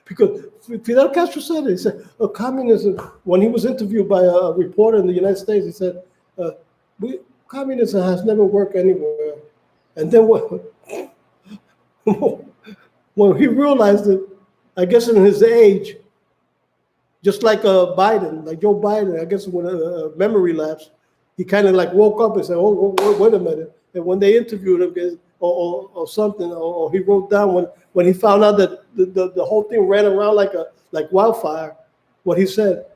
A: Because Fidel Castro said it. He said, communism, when he was interviewed by a reporter in the United States, he said, communism has never worked anywhere. And then when he realized it, I guess in his age, just like Biden, like Joe Biden, I guess when a memory lapse, he kind of like woke up and said, oh, wait a minute. And when they interviewed him or something, or he wrote down when he found out that the whole thing ran around like wildfire, what he said.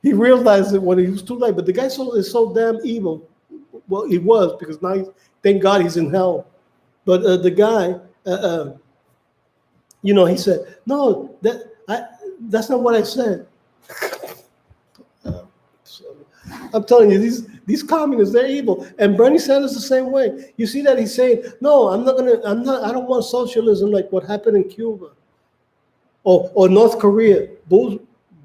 A: He realized it when he was too late. But the guy is so damn evil. Well, he was, because now, thank God he's in hell. But the guy, he said, no, that's not what I said. I'm telling you, these communists, they're evil. And Bernie Sanders the same way. You see that he's saying, no, I don't want socialism like what happened in Cuba or North Korea.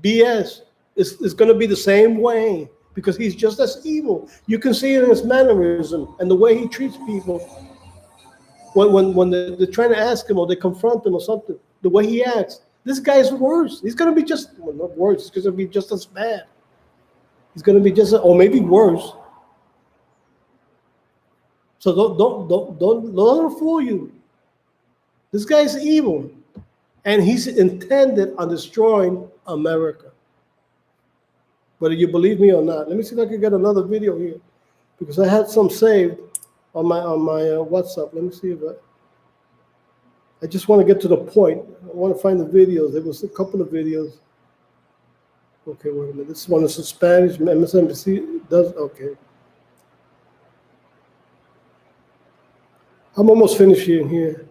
A: BS. It's going to be the same way, because he's just as evil. You can see it in his mannerism and the way he treats people. When they're trying to ask him or they confront him or something, the way he acts, this guy's worse. He's going to be not worse, he's going to be just as bad. He's going to be or maybe worse. So don't let him fool you. This guy's evil, and he's intended on destroying America. Whether you believe me or not. Let me see if I can get another video here, because I had some saved on my WhatsApp. Let me see if I just want to get to the point. I want to find the videos. There was a couple of videos. Okay, wait a minute. This one is in Spanish. MSNBC does, okay. I'm almost finished here.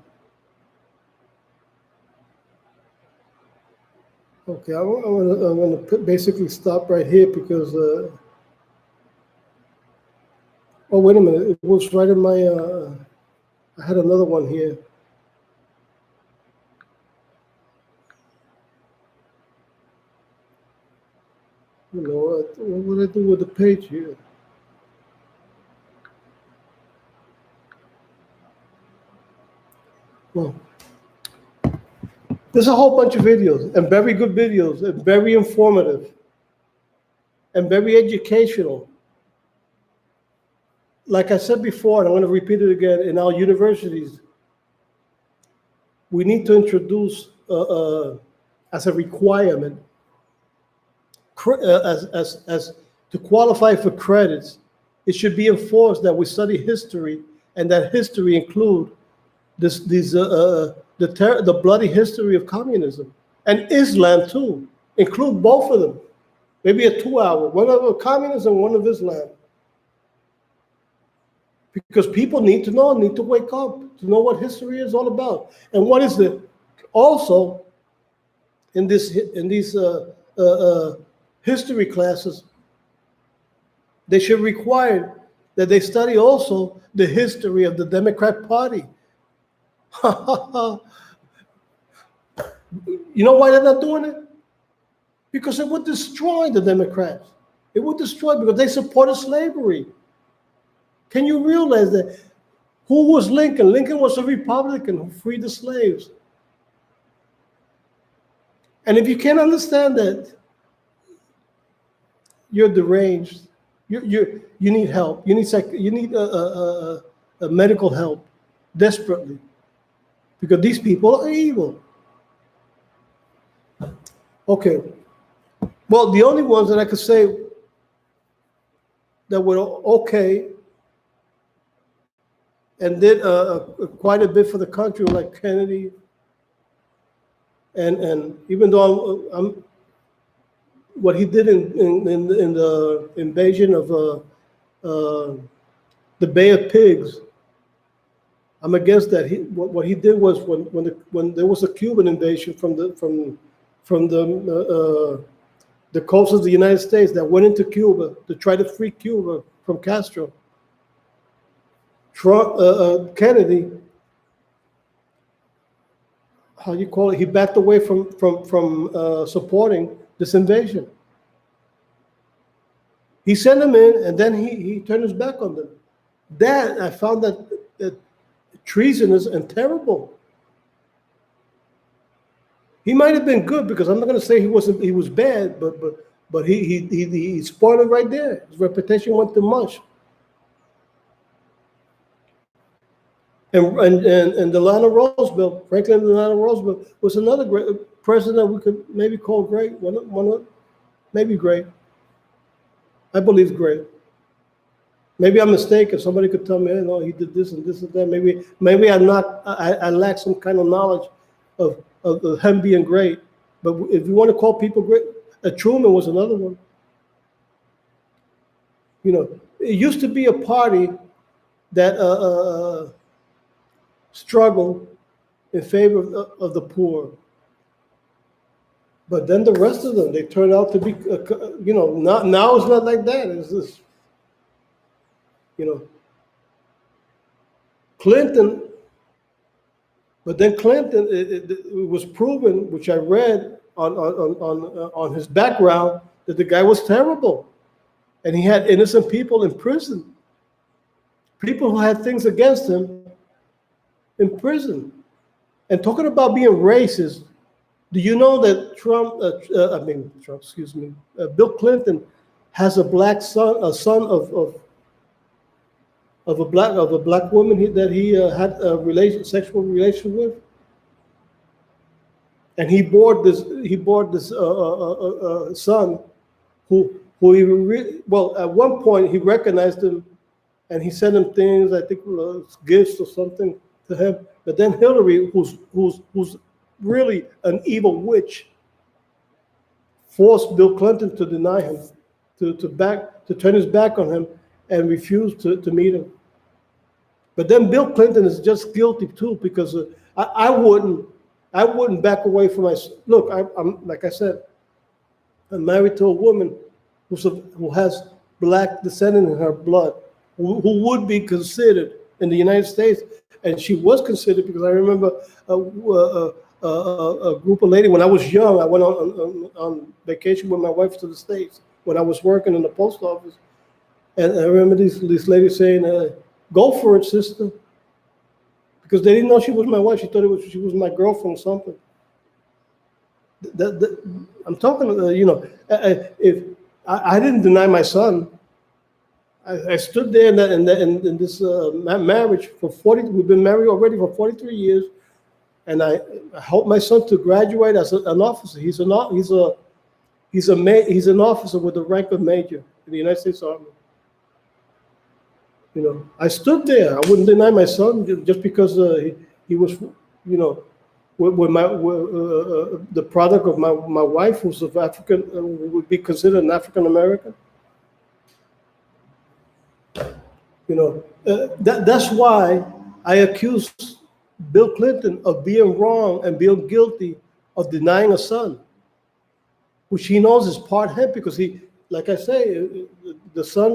A: Okay, I'm gonna basically stop right here, because oh, wait a minute. It was right in my, I had another one here. What would I do with the page here? Well, there's a whole bunch of videos, and very good videos, and very informative, and very educational. Like I said before, and I'm going to repeat it again, in our universities, we need to introduce as a requirement, as to qualify for credits, it should be enforced that we study history, and that history include the bloody history of communism and Islam too. Include both of them. Maybe a 2-hour, one of communism, one of Islam. Because people need to know, need to wake up, to know what history is all about. And what is it? Also, in these history classes, they should require that they study also the history of the Democrat Party. You know why they're not doing it? Because it would destroy the Democrats. It would destroy because they supported slavery. Can you realize that? Who was Lincoln? Lincoln was a Republican who freed the slaves. And if you can't understand that, you're deranged. You need help. You need medical help desperately, because these people are evil. Okay. Well, the only ones that I could say that were okay and did quite a bit for the country, like Kennedy, and even though I'm what he did in the invasion of the Bay of Pigs, I'm against that. What he did was when there was a Cuban invasion from the coast of the United States that went into Cuba to try to free Cuba from Castro. Kennedy, how you call it? He backed away from supporting this invasion. He sent them in, and then he turned his back on them. That I found that treasonous and terrible. He might have been good, because I'm not going to say he was bad, but he spoiled it right there. His reputation went to mush. And Delano Roosevelt, Franklin Delano Roosevelt, was another great president we could maybe call great. Maybe great. I believe great. Maybe I'm mistaken. Somebody could tell me, hey, no, he did this and this and that. Maybe I'm not. I lack some kind of knowledge of him being great. But if you want to call people great, Truman was another one. You know, it used to be a party that struggled in favor of the poor. But then the rest of them, they turned out to be, now it's not like that. It's just, Clinton, but then Clinton, it was proven, which I read on his background, that the guy was terrible. And he had innocent people in prison. People who had things against him in prison. And talking about being racist, do you know that Bill Clinton has a black son, a son of a black woman that he had a sexual relation with, and he bore this son who he at one point he recognized him, and he sent him things, I think gifts or something to him. But then Hillary, who's really an evil witch, forced Bill Clinton to deny him, to turn his back on him, and refused to meet him. But then Bill Clinton is just guilty too, because I wouldn't back away from my look. I'm like I said, I'm married to a woman who has black descent in her blood, who would be considered in the United States, and she was considered, because I remember a group of ladies when I was young. I went on vacation with my wife to the States when I was working in the post office, and I remember these ladies saying, "Go for it, sister," because they didn't know she was my wife. She thought she was my girlfriend or something. I'm talking, if I didn't deny my son. I stood there in this marriage for 40. We've been married already for 43 years, and I helped my son to graduate as an officer. He's an officer with the rank of major in the United States Army. I stood there. I wouldn't deny my son just because he was, the product of my wife, who's of African, would be considered an African American. That's why I accuse Bill Clinton of being wrong and being guilty of denying a son which he knows is part him because he, like I say, the son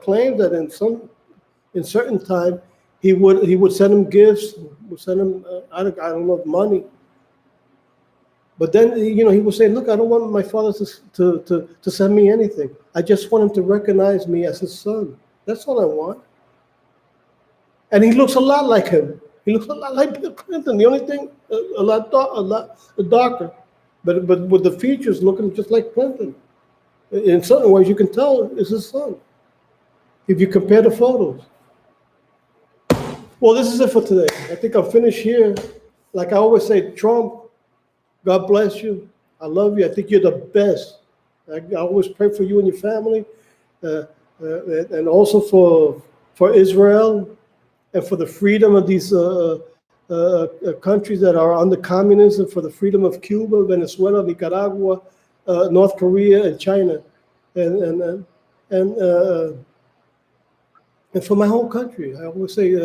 A: claimed that in certain time he would send him gifts, would send him I don't know, money. But then he would say, look, I don't want my father to send me anything. I just want him to recognize me as his son. That's all I want. And he looks a lot like him. He looks a lot like Bill Clinton. The only thing, a lot darker, but with the features looking just like Clinton. In certain ways, you can tell it's his son if you compare the photos. Well, this is it for today. I think I'll finish here. Like I always say, Trump, God bless you. I love you. I think you're the best. I always pray for you and your family, and also for Israel and for the freedom of these countries that are under communism, for the freedom of Cuba, Venezuela, Nicaragua, North Korea, and China, and for my whole country. I always say,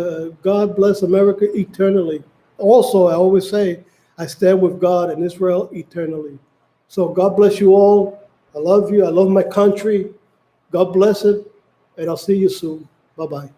A: God bless America eternally. Also, I always say, I stand with God and Israel eternally. So God bless you all. I love you. I love my country. God bless it. And I'll see you soon. Bye-bye.